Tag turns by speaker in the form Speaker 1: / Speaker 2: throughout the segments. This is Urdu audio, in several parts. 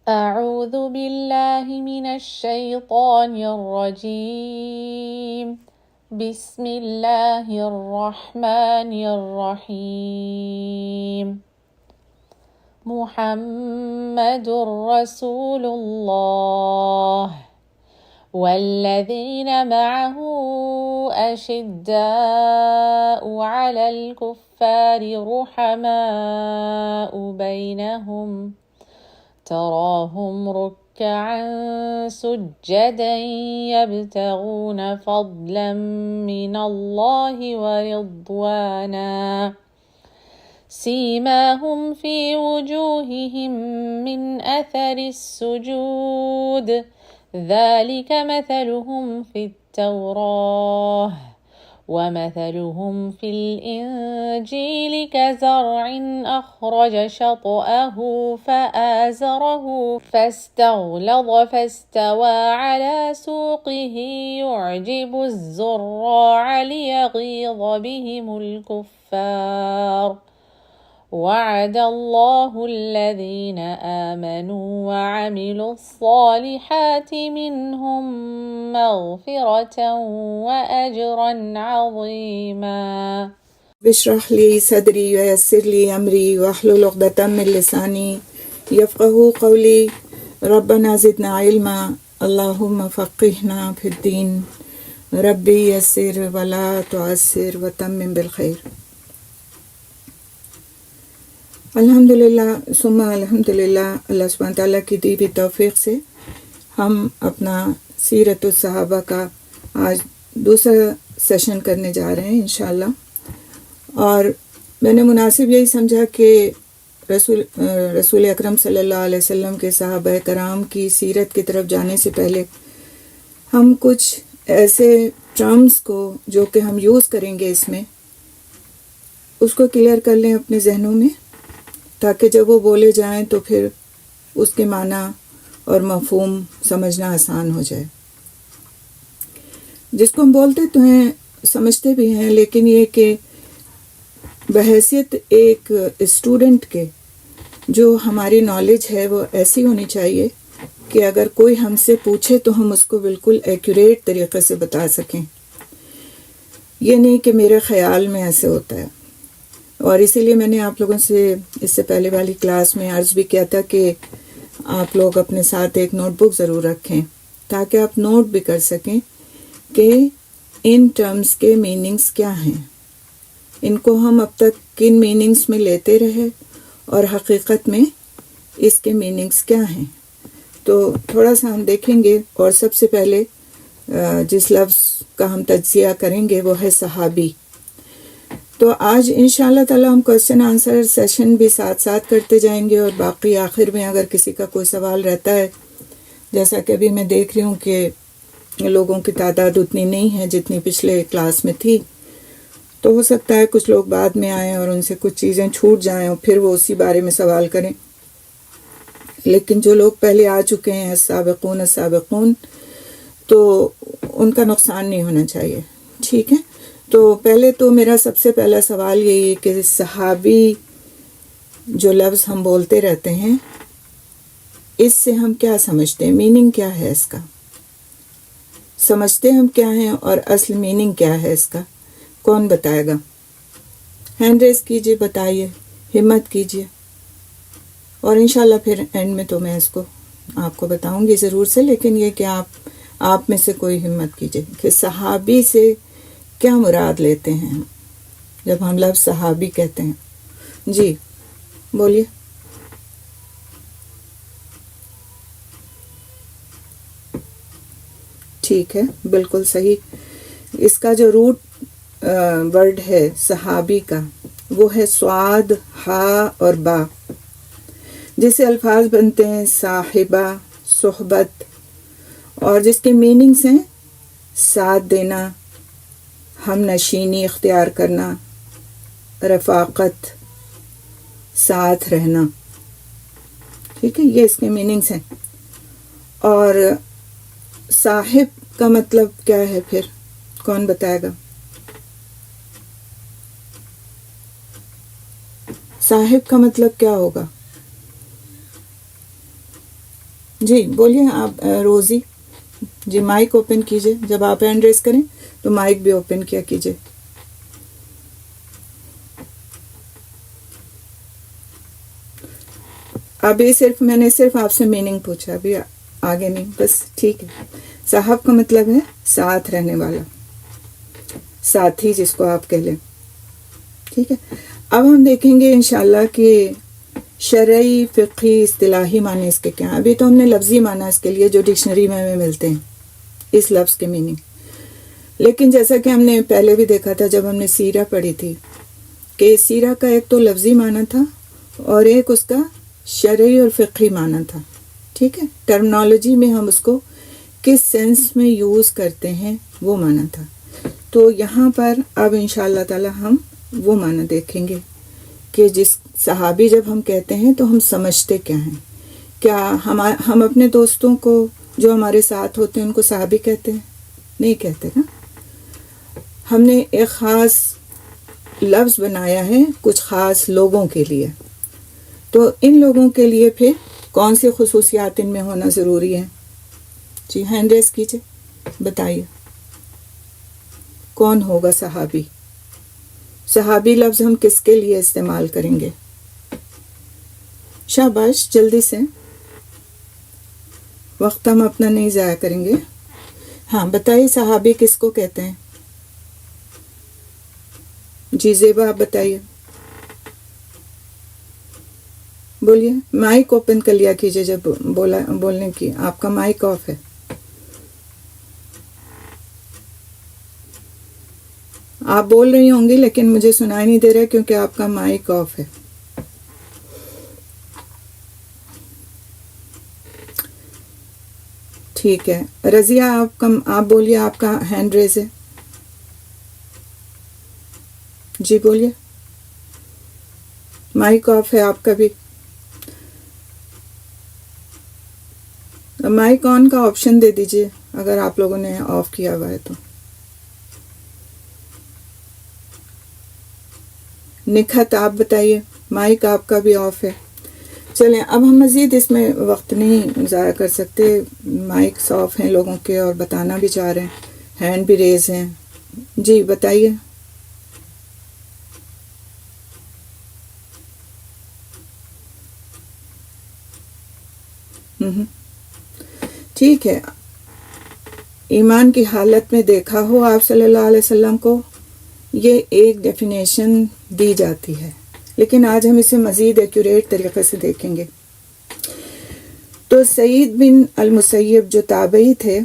Speaker 1: أعوذ بالله من الشيطان الرجيم. بسم الله الرحمن الرحيم. محمد رسول الله والذين معه أشداء على الكفار رحماء بينهم تراهم ركعا سجدا يبتغون فضلا من الله ورضوانا سيماهم في وجوههم من أثر السجود ذلك مثلهم في التوراة ومثلهم في الإنجيل كزرع أخرج شطأه فآزره فاستغلظ فاستوى على سوقه يعجب الزراع ليغيظ بهم الكفار وعد الله الذين آمنوا وعملوا الصالحات منهم مغفرة وأجرا عظيما.
Speaker 2: اشرح لي صدري ويسر لي أمري واحلل عقدة من لساني يفقهوا قولي ربنا زدنا علما اللهم فقهنا في الدين ربي يسر ولا تعسر وتمم بالخير. الحمدللہ ثم الحمدللہ اللہ سبحانہ تعالیٰ کی دی ہوئی توفیق سے ہم اپنا سیرت الصحابہ کا آج دوسرا سیشن کرنے جا رہے ہیں انشاءاللہ. اور میں نے مناسب یہی سمجھا کہ رسول اکرم صلی اللہ علیہ وسلم کے صحابہ کرام کی سیرت کی طرف جانے سے پہلے ہم کچھ ایسے ٹرمز کو جو کہ ہم یوز کریں گے اس میں اس کو کلیئر کر لیں اپنے ذہنوں میں، تاکہ جب وہ بولے جائیں تو پھر اس کے معنی اور مفہوم سمجھنا آسان ہو جائے. جس کو ہم بولتے تو ہیں، سمجھتے بھی ہیں، لیکن یہ کہ بحیثیت ایک اسٹوڈنٹ کے جو ہماری نالج ہے وہ ایسی ہونی چاہیے کہ اگر کوئی ہم سے پوچھے تو ہم اس کو بالکل ایکوریٹ طریقے سے بتا سکیں. یہ نہیں کہ میرے خیال میں ایسے ہوتا ہے. اور اسی لیے میں نے آپ لوگوں سے اس سے پہلے والی کلاس میں عرض بھی کیا تھا کہ آپ لوگ اپنے ساتھ ایک نوٹ بک ضرور رکھیں تاکہ آپ نوٹ بھی کر سکیں کہ ان ٹرمز کے میننگز کیا ہیں، ان کو ہم اب تک کن میننگز میں لیتے رہے اور حقیقت میں اس کے میننگز کیا ہیں. تو تھوڑا سا ہم دیکھیں گے. اور سب سے پہلے جس لفظ کا ہم تجزیہ کریں گے وہ ہے صحابی. تو آج انشاءاللہ تعالی ہم کوسچن آنسر سیشن بھی ساتھ ساتھ کرتے جائیں گے، اور باقی آخر میں اگر کسی کا کوئی سوال رہتا ہے، جیسا کہ ابھی میں دیکھ رہی ہوں کہ لوگوں کی تعداد اتنی نہیں ہے جتنی پچھلے کلاس میں تھی، تو ہو سکتا ہے کچھ لوگ بعد میں آئیں اور ان سے کچھ چیزیں چھوٹ جائیں اور پھر وہ اسی بارے میں سوال کریں. لیکن جو لوگ پہلے آ چکے ہیں السابقون تو ان کا نقصان نہیں ہونا چاہیے. ٹھیک ہے، تو پہلے تو میرا سب سے پہلا سوال یہی ہے کہ صحابی جو لفظ ہم بولتے رہتے ہیں اس سے ہم کیا سمجھتے ہیں، میننگ کیا ہے اس کا، سمجھتے ہم کیا ہیں اور اصل میننگ کیا ہے اس کا. کون بتائے گا؟ ہینڈ ریز کیجئے، بتائیے، ہمت کیجئے. اور انشاءاللہ پھر اینڈ میں تو میں اس کو آپ کو بتاؤں گی ضرور سے، لیکن یہ کہ آپ میں سے کوئی ہمت کیجئے کہ صحابی سے کیا مراد لیتے ہیں جب ہم لفظ صحابی کہتے ہیں. جی بولیے. ٹھیک ہے، بالکل صحیح. اس کا جو روٹ ورڈ ہے صحابی کا وہ ہے صاد، ہا اور با، جس سے الفاظ بنتے ہیں صاحبہ، صحبت، اور جس کے میننگز ہیں ساتھ دینا، ہم نشینی اختیار کرنا، رفاقت، ساتھ رہنا. ٹھیک ہے، یہ اس کے میننگز ہیں. اور صاحب کا مطلب کیا ہے پھر؟ کون بتائے گا؟ صاحب کا مطلب کیا ہوگا؟ جی بولیے آپ روزی. جی مائک اوپن کیجئے، جب آپ ہینڈ ریز کریں تو مائک بھی اوپن کیا کیجئے. اب یہ میں نے صرف آپ سے میننگ پوچھا، ابھی آگے نہیں، بس ٹھیک ہے. صاحب کا مطلب ہے ساتھ رہنے والا، ساتھی جس کو آپ کہہ لیں. ٹھیک ہے، اب ہم دیکھیں گے انشاءاللہ کہ شرعی فقہی اصطلاحی معنی اس کے کیا ہیں. ابھی تو ہم نے لفظی معنی اس کے لیے جو ڈکشنری میں ہمیں ملتے ہیں اس لفظ کے میننگ. لیکن جیسا کہ ہم نے پہلے بھی دیکھا تھا جب ہم نے سیرہ پڑھی تھی کہ سیرہ کا ایک تو لفظی معنی تھا اور ایک اس کا شرعی اور فقہی معنی تھا. ٹھیک ہے، ٹرمنالوجی میں ہم اس کو کس سینس میں یوز کرتے ہیں وہ معنی تھا. تو یہاں پر اب انشاءاللہ تعالی ہم وہ معنی دیکھیں گے کہ جس صحابی جب ہم کہتے ہیں تو ہم سمجھتے کیا ہیں. کیا ہم اپنے دوستوں کو جو ہمارے ساتھ ہوتے ہیں ان کو صحابی کہتے ہیں؟ نہیں کہتے نا. ہم نے ایک خاص لفظ بنایا ہے کچھ خاص لوگوں کے لیے. تو ان لوگوں کے لیے پھر کون سی خصوصیات ان میں ہونا ضروری ہے؟ جی ہینڈ ریز کیجئے، بتائیے کون ہوگا صحابی. صحابی لفظ ہم کس کے لیے استعمال کریں گے؟ شاباش، جلدی سے، وقت ہم اپنا نہیں ضائع کریں گے. ہاں بتائیے صحابی کس کو کہتے ہیں؟ جی زیبا آپ بتائیے، بولیے. مائک اوپن کر لیا کیجئے جب بولنے کی، آپ کا مائک آف ہے. آپ بول رہی ہوں گی لیکن مجھے سنائی نہیں دے رہا کیونکہ آپ کا مائک آف ہے. ٹھیک ہے، رضیہ آپ بولیے، آپ کا ہینڈ ریز ہے. جی بولیے، مائک آف ہے آپ کا بھی. مائک آن کا آپشن دے دیجئے اگر آپ لوگوں نے آف کیا ہوا ہے تو. نکھت آپ بتائیے، مائک آپ کا بھی آف ہے. چلیں اب ہم مزید اس میں وقت نہیں ضائع کر سکتے. مائکس آف ہیں لوگوں کے اور بتانا بھی چاہ رہے ہیں، ہینڈ بھی ریز ہیں. جی بتائیے. ٹھیک ہے، ایمان کی حالت میں دیکھا ہو آپ صلی اللہ علیہ وسلم کو، یہ ایک ڈیفینیشن دی جاتی ہے، لیکن آج ہم اسے مزید ایکوریٹ طریقے سے دیکھیں گے. تو سعید بن المسیب جو تابعی تھے،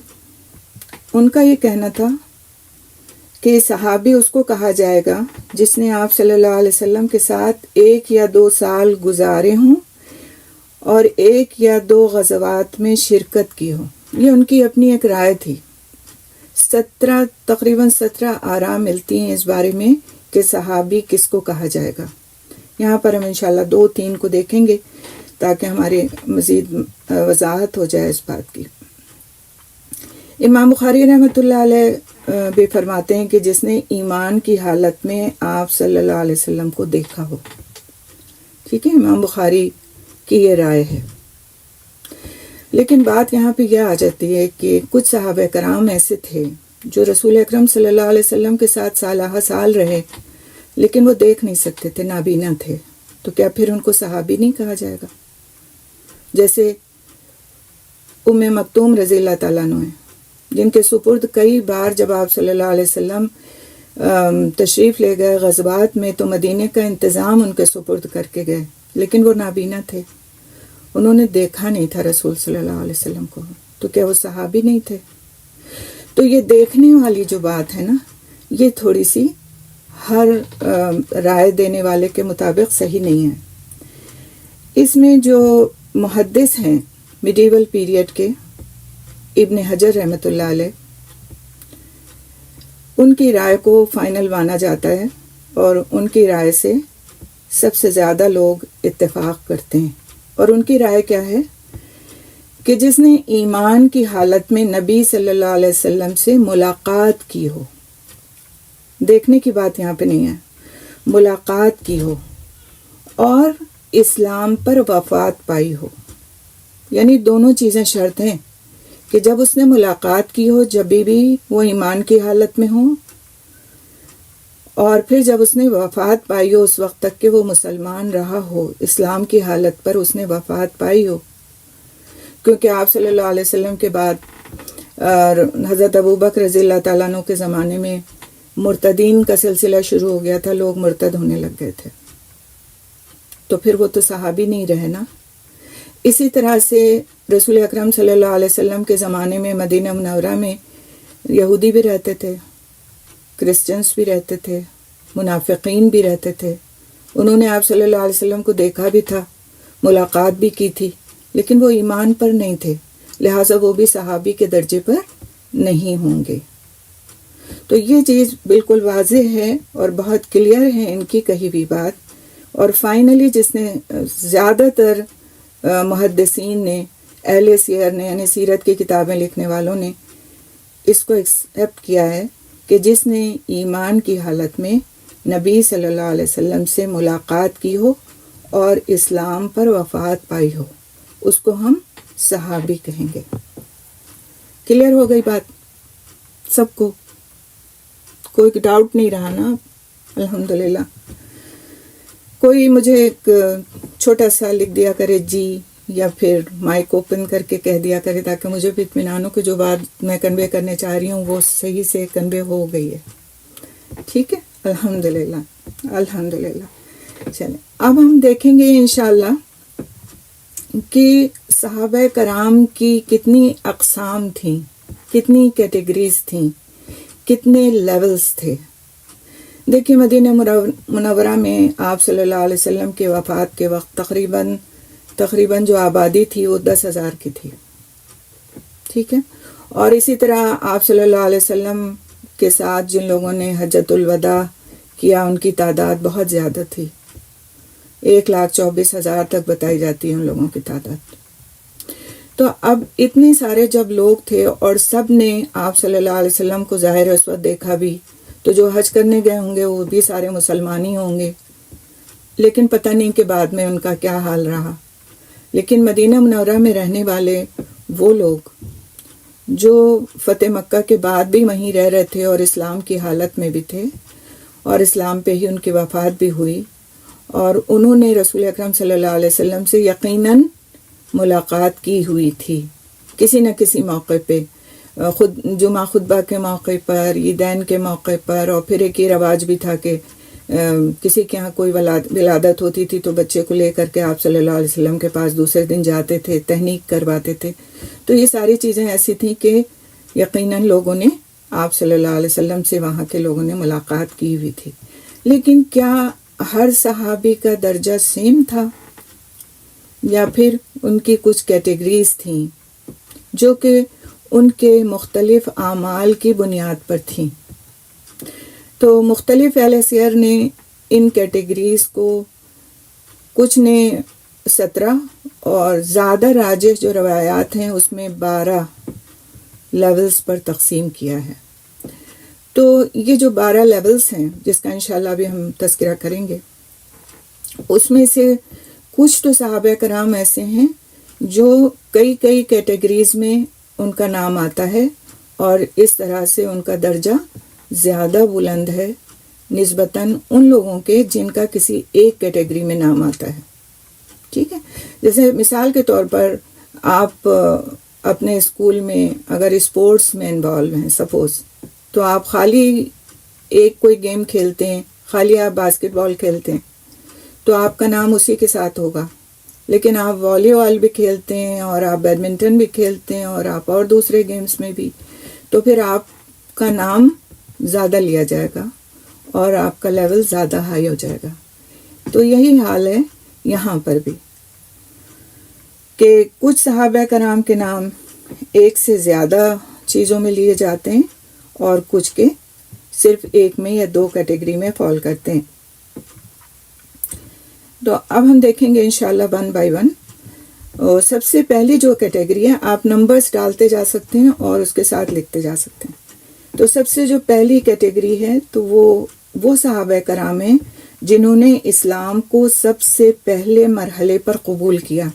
Speaker 2: ان کا یہ کہنا تھا کہ صحابی اس کو کہا جائے گا جس نے آپ صلی اللہ علیہ وسلم کے ساتھ 1 یا 2 سال گزارے ہوں اور 1 یا 2 غزوات میں شرکت کی ہو. یہ ان کی اپنی ایک رائے تھی. تقریباً 17 آراء ملتی ہیں اس بارے میں کہ صحابی کس کو کہا جائے گا. یہاں پر ہم انشاءاللہ 2-3 کو دیکھیں گے تاکہ ہماری مزید وضاحت ہو جائے اس بات کی. امام بخاری رحمۃ اللہ علیہ بھی فرماتے ہیں کہ جس نے ایمان کی حالت میں آپ صلی اللہ علیہ وسلم کو دیکھا ہو. ٹھیک ہے، امام بخاری کی یہ رائے ہے. لیکن بات یہاں پہ یہ آ جاتی ہے کہ کچھ صحابہ کرام ایسے تھے جو رسول اکرم صلی اللہ علیہ وسلم کے ساتھ سالہ سال رہے لیکن وہ دیکھ نہیں سکتے تھے، نابینا تھے. تو کیا پھر ان کو صحابی نہیں کہا جائے گا؟ جیسے ام مکتوم رضی اللہ تعالیٰ عنہ ہیں، جن کے سپرد کئی بار جب آپ صلی اللہ علیہ وسلم تشریف لے گئے غزوات میں تو مدینے کا انتظام ان کے سپرد کر کے گئے، لیکن وہ نابینا تھے، انہوں نے دیکھا نہیں تھا رسول صلی اللہ علیہ وسلم کو. تو کیا وہ صحابی نہیں تھے؟ تو یہ دیکھنے والی جو بات ہے نا، یہ تھوڑی سی ہر رائے دینے والے کے مطابق صحیح نہیں ہے. اس میں جو محدث ہیں میڈیول پیریڈ کے، ابن حجر رحمۃ اللہ علیہ، ان کی رائے کو فائنل مانا جاتا ہے اور ان کی رائے سے سب سے زیادہ لوگ اتفاق کرتے ہیں. اور ان کی رائے کیا ہے کہ جس نے ایمان کی حالت میں نبی صلی اللہ علیہ وسلم سے ملاقات کی ہو، دیکھنے کی بات یہاں پہ نہیں ہے، ملاقات کی ہو اور اسلام پر وفات پائی ہو. یعنی دونوں چیزیں شرط ہیں کہ جب اس نے ملاقات کی ہو جب بھی وہ ایمان کی حالت میں ہو، اور پھر جب اس نے وفات پائی ہو اس وقت تک کہ وہ مسلمان رہا ہو، اسلام کی حالت پر اس نے وفات پائی ہو. کیونکہ آپ صلی اللہ علیہ وسلم کے بعد حضرت ابوبکر رضی اللہ تعالیٰ عنہ کے زمانے میں مرتدین کا سلسلہ شروع ہو گیا تھا، لوگ مرتد ہونے لگ گئے تھے، تو پھر وہ تو صحابی نہیں رہے نا. اسی طرح سے رسول اکرم صلی اللہ علیہ وسلم کے زمانے میں مدینہ منورہ میں یہودی بھی رہتے تھے، کرسچنس بھی رہتے تھے، منافقین بھی رہتے تھے. انہوں نے آپ صلی اللہ علیہ وسلم کو دیکھا بھی تھا، ملاقات بھی کی تھی، لیکن وہ ایمان پر نہیں تھے، لہٰذا وہ بھی صحابی کے درجے پر نہیں ہوں گے. تو یہ چیز بالکل واضح ہے اور بہت کلیئر ہے ان کی کہی ہوئی بات. اور فائنلی جس نے زیادہ تر محدثین نے، اہل سیر نے، یعنی سیرت کی کتابیں لکھنے والوں نے اس کو ایکسیپٹ کیا ہے کہ جس نے ایمان کی حالت میں نبی صلی اللہ علیہ وسلم سے ملاقات کی ہو اور اسلام پر وفات پائی ہو، اس کو ہم صحابی کہیں گے. کلیئر ہو گئی بات سب کو؟ کوئی ڈاؤٹ نہیں رہا نا؟ الحمدللہ. کوئی مجھے ایک چھوٹا سا لکھ دیا کرے جی، یا پھر مائک اوپن کر کے کہہ دیا کرے تاکہ مجھے بھی اطمینان ہو کہ جو بات میں کنوے کرنے چاہ رہی ہوں وہ صحیح سے کنوے ہو گئی ہے. ٹھیک ہے، الحمدللہ الحمدللہ. چلیں اب ہم دیکھیں گے انشاءاللہ کہ صحابہ کرام کی کتنی اقسام تھیں، کتنی کیٹیگریز تھیں، کتنے لیولز تھے. دیکھیں مدینہ منورہ میں آپ صلی اللہ علیہ وسلم کے وفات کے وقت تقریباً جو آبادی تھی وہ 10,000 کی تھی. ٹھیک ہے، اور اسی طرح آپ صلی اللہ علیہ وسلم کے ساتھ جن لوگوں نے حجۃ الوداع کیا ان کی تعداد بہت زیادہ تھی، 1,24,000 تک بتائی جاتی ہے ان لوگوں کی تعداد. تو اب اتنے سارے جب لوگ تھے اور سب نے آپ صلی اللہ علیہ وسلم کو ظاہر اس وقت دیکھا بھی، تو جو حج کرنے گئے ہوں گے وہ بھی سارے مسلمان ہی ہوں گے، لیکن پتہ نہیں کہ بعد میں ان کا کیا حال رہا. لیکن مدینہ منورہ میں رہنے والے وہ لوگ جو فتح مکہ کے بعد بھی وہیں رہ رہے تھے اور اسلام کی حالت میں بھی تھے، اور اسلام پہ ہی ان کی وفات بھی ہوئی، اور انہوں نے رسول اکرم صلی اللہ علیہ وسلم سے یقیناً ملاقات کی ہوئی تھی کسی نہ کسی موقع پہ، خود جمعہ خطبہ کے موقع پر، عیدین کے موقع پر، اور پھر ایک یہ رواج بھی تھا کہ کسی کے ہاں کوئی ولادت ہوتی تھی تو بچے کو لے کر کے آپ صلی اللہ علیہ وسلم کے پاس دوسرے دن جاتے تھے، تہنیک کرواتے تھے. تو یہ ساری چیزیں ایسی تھیں کہ یقیناً لوگوں نے آپ صلی اللہ علیہ وسلم سے، وہاں کے لوگوں نے ملاقات کی ہوئی تھی. لیکن کیا ہر صحابی کا درجہ سیم تھا، یا پھر ان کی کچھ کیٹیگریز تھیں جو کہ ان کے مختلف اعمال کی بنیاد پر تھیں؟ تو مختلف اہل سیر نے ان کیٹیگریز کو، کچھ نے 17 اور زیادہ راجح جو روایات ہیں اس میں 12 لیولز پر تقسیم کیا ہے. تو یہ جو 12 لیولز ہیں جس کا انشاءاللہ بھی ہم تذکرہ کریں گے، اس میں سے کچھ تو صحابہ کرام ایسے ہیں جو کئی کیٹیگریز میں ان کا نام آتا ہے، اور اس طرح سے ان کا درجہ زیادہ بلند ہے نسبتاً ان لوگوں کے جن کا کسی ایک کیٹیگری میں نام آتا ہے. ٹھیک ہے، جیسے مثال کے طور پر آپ اپنے اسکول میں اگر اسپورٹس میں انوالو ہیں سپوز، تو آپ خالی ایک کوئی گیم کھیلتے ہیں، خالی آپ باسکٹ بال کھیلتے ہیں تو آپ کا نام اسی کے ساتھ ہوگا. لیکن آپ والی بال بھی کھیلتے ہیں اور آپ بیڈمنٹن بھی کھیلتے ہیں اور آپ اور دوسرے گیمز میں بھی، تو پھر آپ کا نام زیادہ لیا جائے گا اور آپ کا لیول زیادہ ہائی ہو جائے گا. تو یہی حال ہے یہاں پر بھی کہ کچھ صحابہ کرام کے نام ایک سے زیادہ چیزوں میں لیے جاتے ہیں اور کچھ کے صرف ایک میں یا 2 کیٹیگری میں فال کرتے ہیں. تو اب ہم دیکھیں گے انشاءاللہ 1 بائی 1. اور سب سے پہلی جو کیٹیگری ہے، آپ نمبرز ڈالتے جا سکتے ہیں اور اس کے ساتھ لکھتے جا سکتے ہیں. تو سب سے جو پہلی کیٹیگری ہے تو وہ صحابہ کرام ہیں جنہوں نے اسلام کو سب سے پہلے مرحلے پر قبول کیا.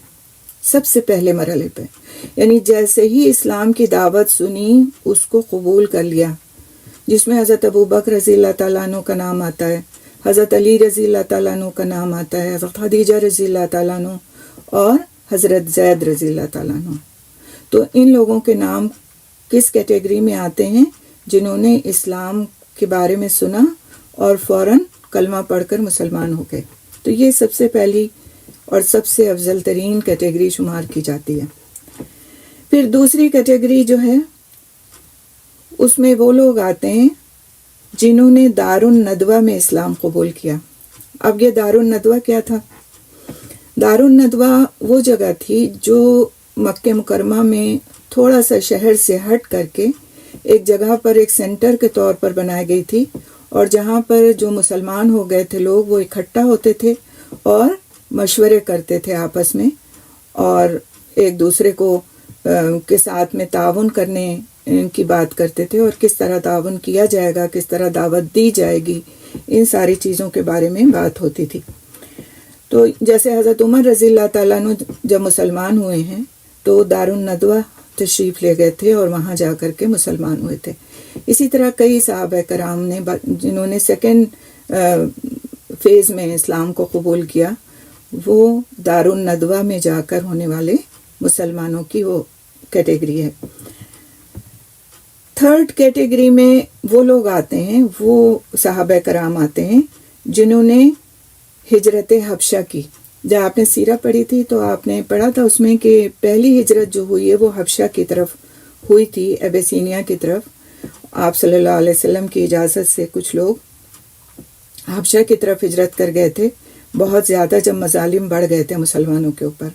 Speaker 2: سب سے پہلے مرحلے پہ، یعنی جیسے ہی اسلام کی دعوت سنی اس کو قبول کر لیا، جس میں حضرت ابوبکر رضی اللہ تعالیٰ عنہ کا نام آتا ہے، حضرت علی رضی اللہ تعالیٰ عنہ کا نام آتا ہے، حضرت خدیجہ رضی اللہ تعالیٰ عنہ اور حضرت زید رضی اللہ تعالیٰ عنہ۔ تو ان لوگوں کے نام کس کیٹیگری میں آتے ہیں؟ جنہوں نے اسلام کے بارے میں سنا اور فوراً کلمہ پڑھ کر مسلمان ہو گئے۔ تو یہ سب سے پہلی اور سب سے افضل ترین کیٹیگری شمار کی جاتی ہے۔ پھر دوسری کیٹیگری جو ہے اس میں وہ لوگ آتے ہیں جنہوں نے دار الندوہ میں اسلام قبول کیا۔ اب یہ دار الندوہ کیا تھا؟ دار الندوہ وہ جگہ تھی جو مکہ مکرمہ میں تھوڑا سا شہر سے ہٹ کر کے ایک جگہ پر ایک سینٹر کے طور پر بنائی گئی تھی، اور جہاں پر جو مسلمان ہو گئے تھے لوگ وہ اکٹھا ہوتے تھے اور مشورے کرتے تھے آپس میں، اور ایک دوسرے کو کے ساتھ میں تعاون کرنے کی بات کرتے تھے، اور کس طرح تعاون کیا جائے گا، کس طرح دعوت دی جائے گی، ان ساری چیزوں کے بارے میں بات ہوتی تھی۔ تو جیسے حضرت عمر رضی اللہ تعالیٰ عنہ جب مسلمان ہوئے ہیں تو دار الندوہ تشریف لے گئے تھے اور وہاں جا کر کے مسلمان ہوئے تھے۔ اسی طرح کئی صحابہ کرام نے جنہوں نے سیکنڈ فیز میں اسلام کو قبول کیا، وہ دار الندوہ میں جا کر ہونے والے مسلمانوں کی وہ کیٹیگری ہے۔ تھرڈ کیٹیگری میں وہ لوگ آتے ہیں، وہ صحابہ کرام آتے ہیں جنہوں نے ہجرت حبشہ کی۔ جب آپ نے سیرہ پڑھی تھی تو آپ نے پڑھا تھا اس میں کہ پہلی ہجرت جو ہوئی ہے وہ حبشہ کی طرف ہوئی تھی، ایبیسینیا کی طرف۔ آپ صلی اللہ علیہ وسلم کی اجازت سے کچھ لوگ حبشہ کی طرف ہجرت کر گئے تھے، بہت زیادہ جب مظالم بڑھ گئے تھے مسلمانوں کے اوپر،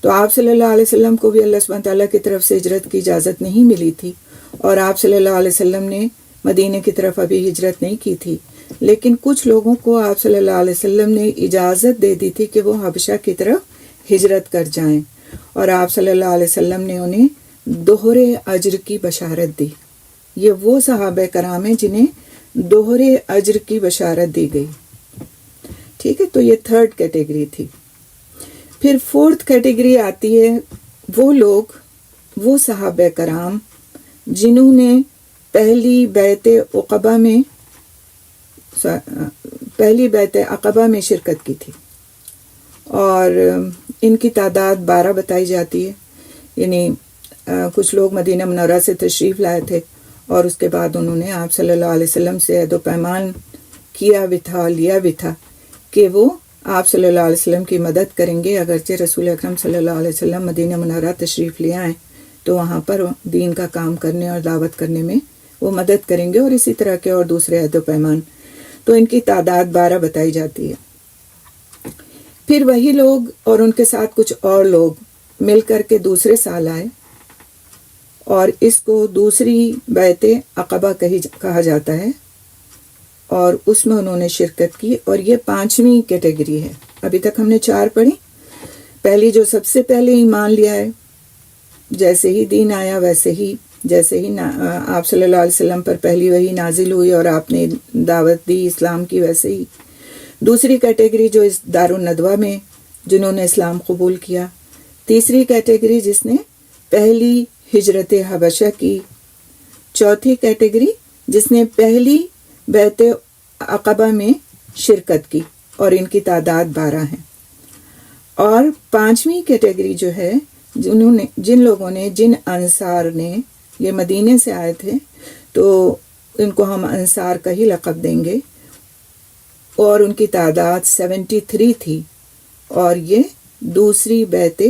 Speaker 2: تو آپ صلی اللہ علیہ وسلم کو بھی اللہ سبحانہ تعالیٰ کی طرف سے ہجرت کی اجازت نہیں ملی تھی، اور آپ صلی اللہ علیہ وسلم نے مدینے کی طرف ابھی ہجرت نہیں کی تھی، لیکن کچھ لوگوں کو آپ صلی اللہ علیہ وسلم نے اجازت دے دی تھی کہ وہ حبشہ کی طرف ہجرت کر جائیں، اور آپ صلی اللہ علیہ وسلم نے انہیں دوہرے اجر کی بشارت دی۔ یہ وہ صحابہ کرام ہیں جنہیں دوہرے اجر کی بشارت دی گئی۔ ٹھیک ہے، تو یہ تھرڈ کیٹیگری تھی۔ پھر فورتھ کیٹیگری آتی ہے وہ لوگ، وہ صحابہ کرام جنہوں نے پہلی بیعت عقبہ میں شرکت کی تھی، اور ان کی تعداد 12 بتائی جاتی ہے۔ یعنی کچھ لوگ مدینہ منورہ سے تشریف لائے تھے، اور اس کے بعد انہوں نے آپ صلی اللہ علیہ وسلم سے عہد و پیمان کیا بھی تھا، لیا بھی تھا کہ وہ آپ صلی اللہ علیہ وسلم کی مدد کریں گے، اگرچہ رسول اکرم صلی اللہ علیہ وسلم مدینہ منورہ تشریف لے آئیں تو وہاں پر دین کا کام کرنے اور دعوت کرنے میں وہ مدد کریں گے، اور اسی طرح کے اور دوسرے عہد و پیمان۔ تو ان کی تعداد 12 بتائی جاتی ہے۔ پھر وہی لوگ اور ان کے ساتھ کچھ اور لوگ مل کر کے دوسرے سال آئے، اور اس کو دوسری بیعت عقبہ کہا جاتا ہے، اور اس میں انہوں نے شرکت کی، اور یہ 5ویں کیٹیگری ہے۔ ابھی تک ہم نے 4 پڑھی۔ پہلی جو سب سے پہلے ایمان لیا ہے، جیسے ہی دین آیا ویسے ہی، جیسے ہی آپ صلی اللہ علیہ وسلم پر پہلی وحی نازل ہوئی اور آپ نے دعوت دی اسلام کی، ویسے ہی۔ دوسری کیٹیگری جو اس دار الندوہ میں جنہوں نے اسلام قبول کیا۔ تیسری کیٹیگری جس نے پہلی ہجرت حبشہ کی۔ چوتھی کیٹیگری جس نے پہلی بیعت عقبہ میں شرکت کی، اور ان کی تعداد 12 ہیں۔ اور 5ویں کیٹیگری جو ہے جن لوگوں نے، جن انصار نے، یہ مدینے سے آئے تھے تو ان کو ہم انصار کا ہی لقب دیں گے، اور ان کی تعداد 73 تھی، اور یہ دوسری بیعت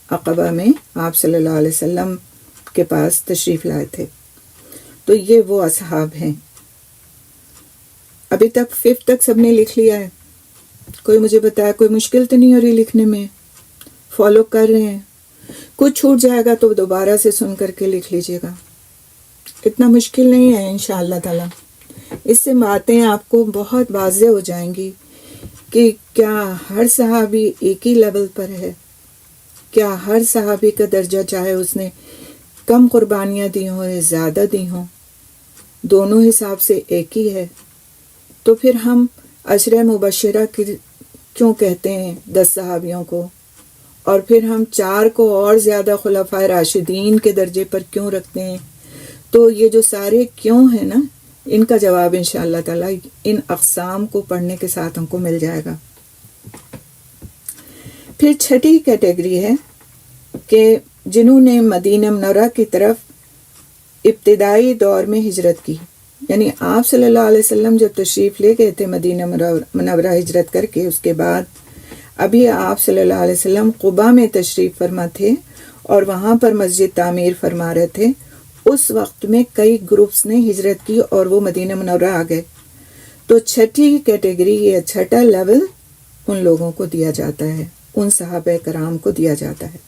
Speaker 2: عقبہ میں آپ صلی اللہ علیہ وسلم کے پاس تشریف لائے تھے۔ تو یہ وہ اصحاب ہیں۔ ابھی تک 5 تک سب نے لکھ لیا ہے؟ کوئی مجھے بتایا، کوئی مشکل تو نہیں ہو رہی لکھنے میں؟ فالو کر رہے ہیں؟ کچھ چھوٹ جائے گا تو دوبارہ سے سن کر کے لکھ لیجئے گا، اتنا مشکل نہیں ہے انشاءاللہ تعالی۔ اس سے باتیں آپ کو بہت واضح ہو جائیں گی کہ کیا ہر صحابی ایک ہی لیول پر ہے، کیا ہر صحابی کا درجہ، چاہے اس نے کم قربانیاں دی ہوں یا زیادہ دی ہوں، دونوں حساب سے ایک ہی ہے۔ تو پھر ہم عشرہ مبشرہ کیوں کہتے ہیں 10 صحابیوں کو، اور پھر ہم 4 کو اور زیادہ خلفائے راشدین کے درجے پر کیوں رکھتے ہیں؟ تو یہ جو سارے کیوں ہیں نا، ان کا جواب انشاءاللہ تعالی ان اقسام کو پڑھنے کے ساتھ ہم کو مل جائے گا۔ پھر چھٹی کیٹیگری ہے کہ جنہوں نے مدینہ منورہ کی طرف ابتدائی دور میں ہجرت کی، یعنی آپ صلی اللہ علیہ وسلم جب تشریف لے گئے تھے مدینہ منورہ ہجرت کر کے، اس کے بعد ابھی آپ صلی اللہ علیہ وسلم قباء میں تشریف فرما تھے اور وہاں پر مسجد تعمیر فرما رہے تھے، اس وقت میں کئی گروپس نے ہجرت کی اور وہ مدینہ منورہ آ گئے۔ تو چھٹی کیٹیگری یا چھٹا لیول ان لوگوں کو دیا جاتا ہے، ان صحابہ کرام کو دیا جاتا ہے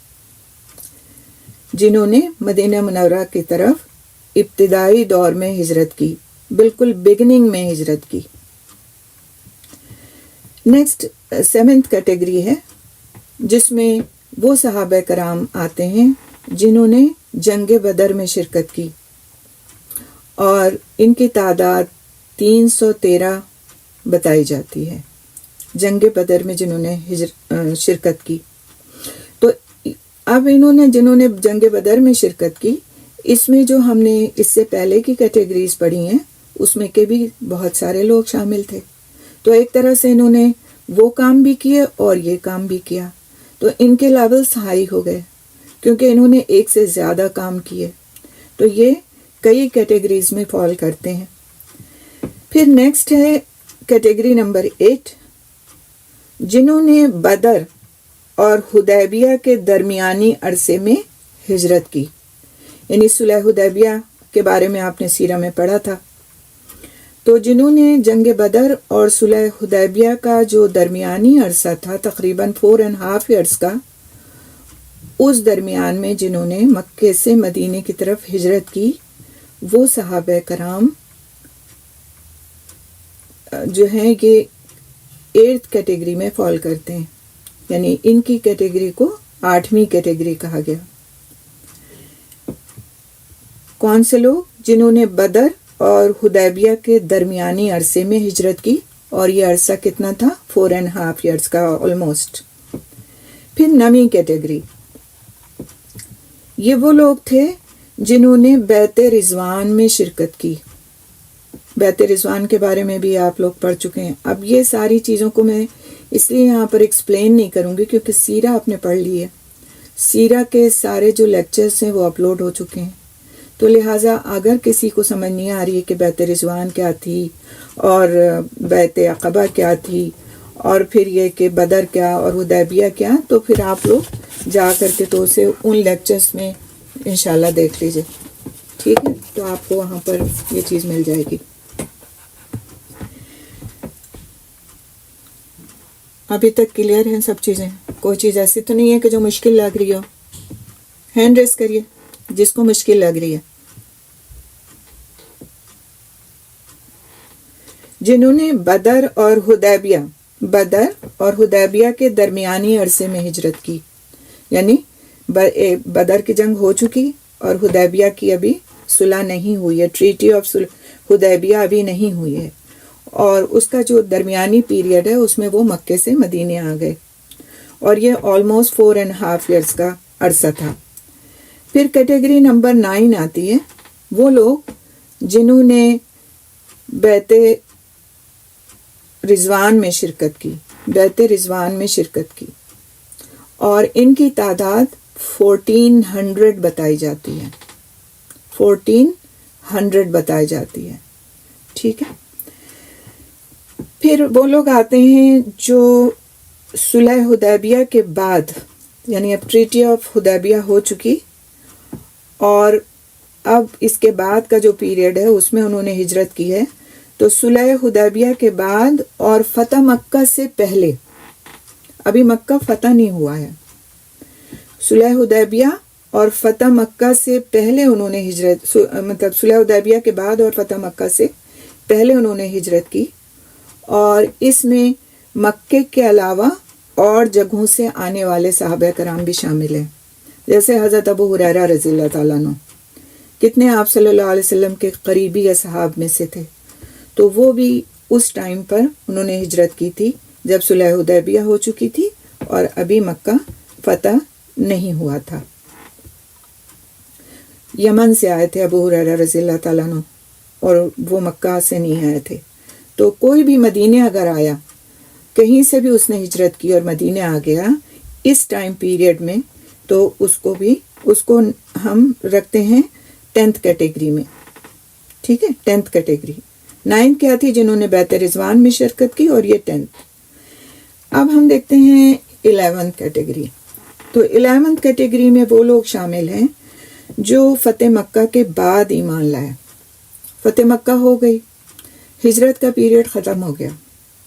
Speaker 2: جنہوں نے مدینہ منورہ کی طرف ابتدائی دور میں ہجرت کی، بالکل بگننگ میں ہجرت کی۔ نیکسٹ 7th کیٹیگری ہے جس میں وہ صحابہ کرام آتے ہیں جنہوں نے جنگ بدر میں شرکت کی، اور ان کی تعداد 313 بتائی جاتی ہے، جنگ بدر میں جنہوں نے شرکت کی۔ تو اب جنہوں نے جنگ بدر میں شرکت کی، اس میں جو ہم نے اس سے پہلے کی کیٹیگریز پڑھی ہیں اس میں کے بھی بہت سارے لوگ شامل تھے۔ تو ایک طرح سے انہوں نے وہ کام بھی کیے اور یہ کام بھی کیا، تو ان کے لیولز ہائی ہو گئے کیونکہ انہوں نے ایک سے زیادہ کام کیے، تو یہ کئی کیٹیگریز میں فال کرتے ہیں۔ پھر نیکسٹ ہے کیٹیگری نمبر 8، جنہوں نے بدر اور حدیبیہ کے درمیانی عرصے میں ہجرت کی، یعنی صلح حدیبیہ کے بارے میں آپ نے سیرہ میں پڑھا تھا۔ تو جنہوں نے جنگ بدر اور صلح حدیبیہ کا جو درمیانی عرصہ تھا تقریباً 4.5 ایئرس کا، اس درمیان میں جنہوں نے مکے سے مدینے کی طرف ہجرت کی، وہ صحابہ کرام جو ہیں یہ 8th کیٹیگری میں فال کرتے ہیں، یعنی ان کی کیٹیگری کو 8ویں کیٹیگری کہا گیا۔ کون سے لوگ؟ جنہوں نے بدر اور حدیبیہ کے درمیانی عرصے میں ہجرت کی، اور یہ عرصہ کتنا تھا؟ 4.5 ایئرس کا آلموسٹ۔ پھر 9ویں کیٹیگری، یہ وہ لوگ تھے جنہوں نے بیعت رضوان میں شرکت کی۔ بیعت رضوان کے بارے میں بھی آپ لوگ پڑھ چکے ہیں۔ اب یہ ساری چیزوں کو میں اس لیے یہاں پر ایکسپلین نہیں کروں گی کیونکہ سیرہ آپ نے پڑھ لی ہے، سیرہ کے سارے جو لیکچرز ہیں وہ اپلوڈ ہو چکے ہیں، تو لہٰذا اگر کسی کو سمجھ نہیں آ رہی ہے کہ بیعت رضوان کیا تھی اور بیعت عقبہ کیا تھی اور پھر یہ کہ بدر کیا اور حدیبیہ کیا، تو پھر آپ لوگ جا کر کے تو اسے ان لیکچرز میں انشاءاللہ دیکھ لیجئے، ٹھیک ہے؟ تو آپ کو وہاں پر یہ چیز مل جائے گی۔ ابھی تک کلیئر ہیں سب چیزیں؟ کوئی چیز ایسی تو نہیں ہے کہ جو مشکل لگ رہی ہو؟ ہینڈ ریز کریے جس کو مشکل لگ رہی ہے۔ جنہوں نے بدر اور حدیبیہ کے درمیانی عرصے میں ہجرت کی، یعنی بدر کی جنگ ہو چکی اور حدیبیہ کی ابھی صلح نہیں ہوئی ہے، ٹریٹی آف حدیبیہ ابھی نہیں ہوئی ہے، اور اس کا جو درمیانی پیریڈ ہے اس میں وہ مکے سے مدینے آ گئے، اور یہ آلموسٹ 4.5 ایئرس کا عرصہ تھا۔ پھر کیٹیگری نمبر 9 آتی ہے، وہ لوگ جنہوں نے بیعت رضوان میں شرکت کی، اور ان کی تعداد 1400 بتائی جاتی ہے، 1400 بتائی جاتی ہے، ٹھیک ہے؟ پھر وہ لوگ آتے ہیں جو صلح حدیبیہ کے بعد، یعنی اب ٹریٹی آف حدیبیہ ہو چکی اور اب اس کے بعد کا جو پیریڈ ہے اس میں انہوں نے ہجرت کی ہے، تو صلح حدیبیہ کے بعد اور فتح مکہ سے پہلے، ابھی مکہ فتح نہیں ہوا ہے، صلح حدیبیہ اور فتح مکہ سے پہلے انہوں نے ہجرت، مطلب صلح حدیبیہ کے بعد اور فتح مکہ سے پہلے انہوں نے ہجرت کی، اور اس میں مکے کے علاوہ اور جگہوں سے آنے والے صحابہ کرام بھی شامل ہیں، جیسے حضرت ابو ہریرہ رضی اللہ تعالیٰ عنہ، کتنے آپ صلی اللہ علیہ وسلم کے قریبی اصحاب میں سے تھے، تو وہ بھی اس ٹائم پر انہوں نے ہجرت کی تھی جب صلح حدیبیہ ہو چکی تھی اور ابھی مکہ فتح نہیں ہوا تھا. یمن سے آئے تھے ابو ہریرہ رضی اللہ تعالیٰ عنہ، اور وہ مکہ سے نہیں آئے تھے. تو کوئی بھی مدینے اگر آیا، کہیں سے بھی اس نے ہجرت کی اور مدینے آ گیا اس ٹائم پیریڈ میں، تو اس کو ہم رکھتے ہیں 10th کیٹیگری میں. ٹھیک ہے، 10th کیٹیگری. 9th کیا تھی؟ جنہوں نے بیعت رضوان میں شرکت کی، اور یہ 10th. اب ہم دیکھتے ہیں 11th کیٹیگری. تو 11th کیٹیگری میں وہ لوگ شامل ہیں جو فتح مکہ کے بعد ایمان لائے. فتح مکہ ہو گئی، ہجرت کا پیریڈ ختم ہو گیا،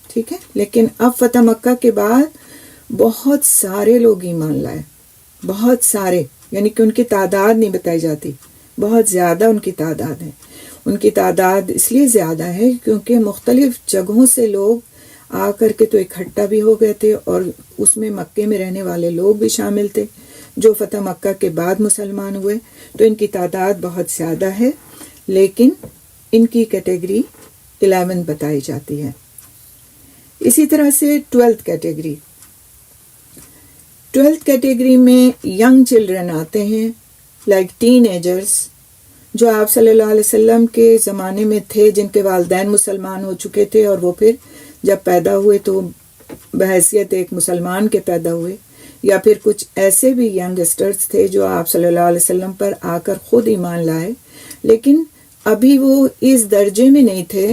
Speaker 2: ٹھیک ہے، لیکن اب فتح مکہ کے بعد بہت سارے لوگ ایمان لائے، بہت سارے، یعنی کہ ان کی تعداد نہیں بتائی جاتی، بہت زیادہ ان کی تعداد ہے. ان کی تعداد اس لیے زیادہ ہے کیونکہ مختلف جگہوں سے لوگ آ کر کے تو اکٹھا بھی ہو گئے تھے، اور اس میں مکے میں رہنے والے لوگ بھی شامل تھے جو فتح مکہ کے بعد مسلمان ہوئے. تو ان کی تعداد بہت زیادہ ہے، لیکن ان کی کیٹیگری 11 بتائی جاتی ہے. اسی طرح سے 12th کیٹیگری. 12th کیٹیگری میں ینگ چلڈرن آتے ہیں، لائک ٹین ایجرز، جو آپ صلی اللہ علیہ وسلم کے زمانے میں تھے، جن کے والدین مسلمان ہو چکے تھے، اور وہ پھر جب پیدا ہوئے تو بحیثیت ایک مسلمان کے پیدا ہوئے. یا پھر کچھ ایسے بھی ینگسٹرز تھے جو آپ صلی اللہ علیہ وسلم پر آ کر خود ایمان لائے، لیکن ابھی وہ اس درجے میں نہیں تھے،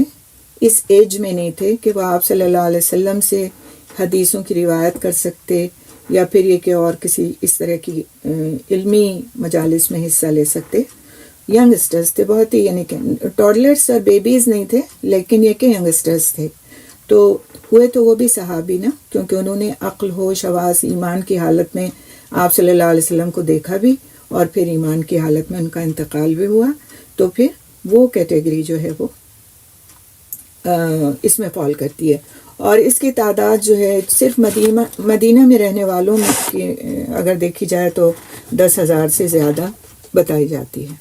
Speaker 2: اس ایج میں نہیں تھے کہ وہ آپ صلی اللہ علیہ وسلم سے حدیثوں کی روایت کر سکتے، یا پھر یہ کہ اور کسی اس طرح کی علمی مجالس میں حصہ لے سکتے. ینگسٹرز تھے بہت ہی، یعنی کہ ٹوڈلرز اور بیبیز نہیں تھے، لیکن یہ کہ ینگسٹرز تھے. تو ہوئے تو وہ بھی صحابی نا، کیونکہ انہوں نے عقل، ہوش، حواس، ایمان کی حالت میں آپ صلی اللہ علیہ وسلم کو دیکھا بھی، اور پھر ایمان کی حالت میں ان کا انتقال بھی ہوا. تو پھر وہ کیٹیگری جو ہے وہ اس میں فال کرتی ہے. اور اس کی تعداد جو ہے صرف مدینہ میں رہنے والوں میں اگر دیکھی جائے تو 10,000 سے زیادہ بتائی جاتی ہے.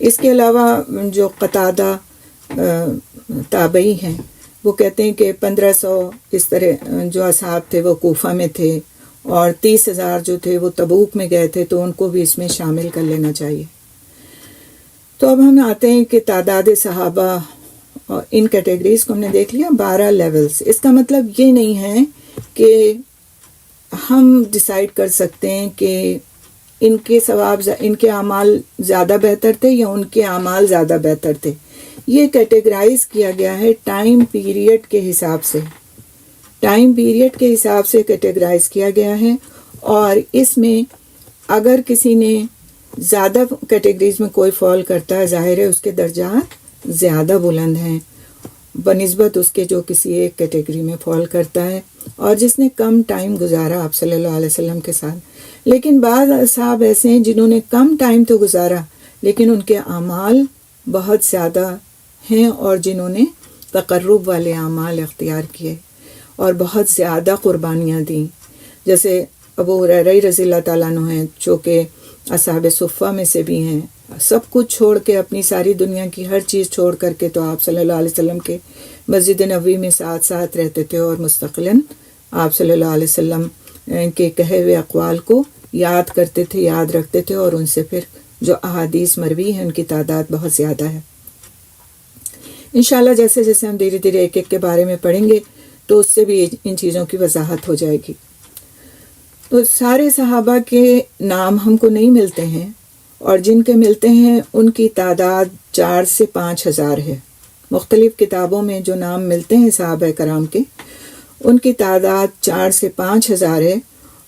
Speaker 2: اس کے علاوہ جو قتادہ تابعی ہیں، وہ کہتے ہیں کہ 1500 اس طرح جو اصحاب تھے وہ کوفہ میں تھے، اور 30,000 جو تھے وہ تبوک میں گئے تھے، تو ان کو بھی اس میں شامل کر لینا چاہیے. تو اب ہم آتے ہیں کہ تعداد صحابہ، اور ان کیٹیگریز کو ہم نے دیکھ لیا. 12 لیولز. اس کا مطلب یہ نہیں ہے کہ ہم ڈیسائیڈ کر سکتے ہیں کہ ان کے ثواب، ان کے اعمال زیادہ بہتر تھے یا ان کے اعمال زیادہ بہتر تھے. یہ کیٹیگرائز کیا گیا ہے ٹائم پیریڈ کے حساب سے، ٹائم پیریڈ کے حساب سے کیٹیگرائز کیا گیا ہے. اور اس میں اگر کسی نے زیادہ کیٹیگریز میں کوئی فال کرتا ہے، ظاہر ہے اس کے درجات زیادہ بلند ہیں بنسبت اس کے جو کسی ایک کیٹیگری میں فال کرتا ہے، اور جس نے کم ٹائم گزارا آپ صلی اللہ علیہ وسلم کے ساتھ. لیکن بعض اصحاب ایسے ہیں جنہوں نے کم ٹائم تو گزارا، لیکن ان کے اعمال بہت زیادہ ہیں، اور جنہوں نے تقرب والے اعمال اختیار کیے اور بہت زیادہ قربانیاں دیں. جیسے ابو ہریرہ رضی اللہ تعالیٰ عنہ ہیں، جو کہ اصحاب صفہ میں سے بھی ہیں. سب کچھ چھوڑ کے، اپنی ساری دنیا کی ہر چیز چھوڑ کر کے تو آپ صلی اللہ علیہ وسلم کے مسجد نبوی میں ساتھ ساتھ رہتے تھے، اور مستقلاً آپ صلی اللہ علیہ وسلم کے کہے ہوئے اقوال کو یاد کرتے تھے، یاد رکھتے تھے، اور ان سے پھر جو احادیث مروی ہیں ان کی تعداد بہت زیادہ ہے. انشاءاللہ جیسے جیسے ہم دھیرے دھیرے ایک ایک کے بارے میں پڑھیں گے تو اس سے بھی ان چیزوں کی وضاحت ہو جائے گی. تو سارے صحابہ کے نام ہم کو نہیں ملتے ہیں، اور جن کے ملتے ہیں ان کی تعداد 4 سے 5,000 ہے. مختلف کتابوں میں جو نام ملتے ہیں صحابہ کرام کے، ان کی تعداد 4 سے 5,000 ہے.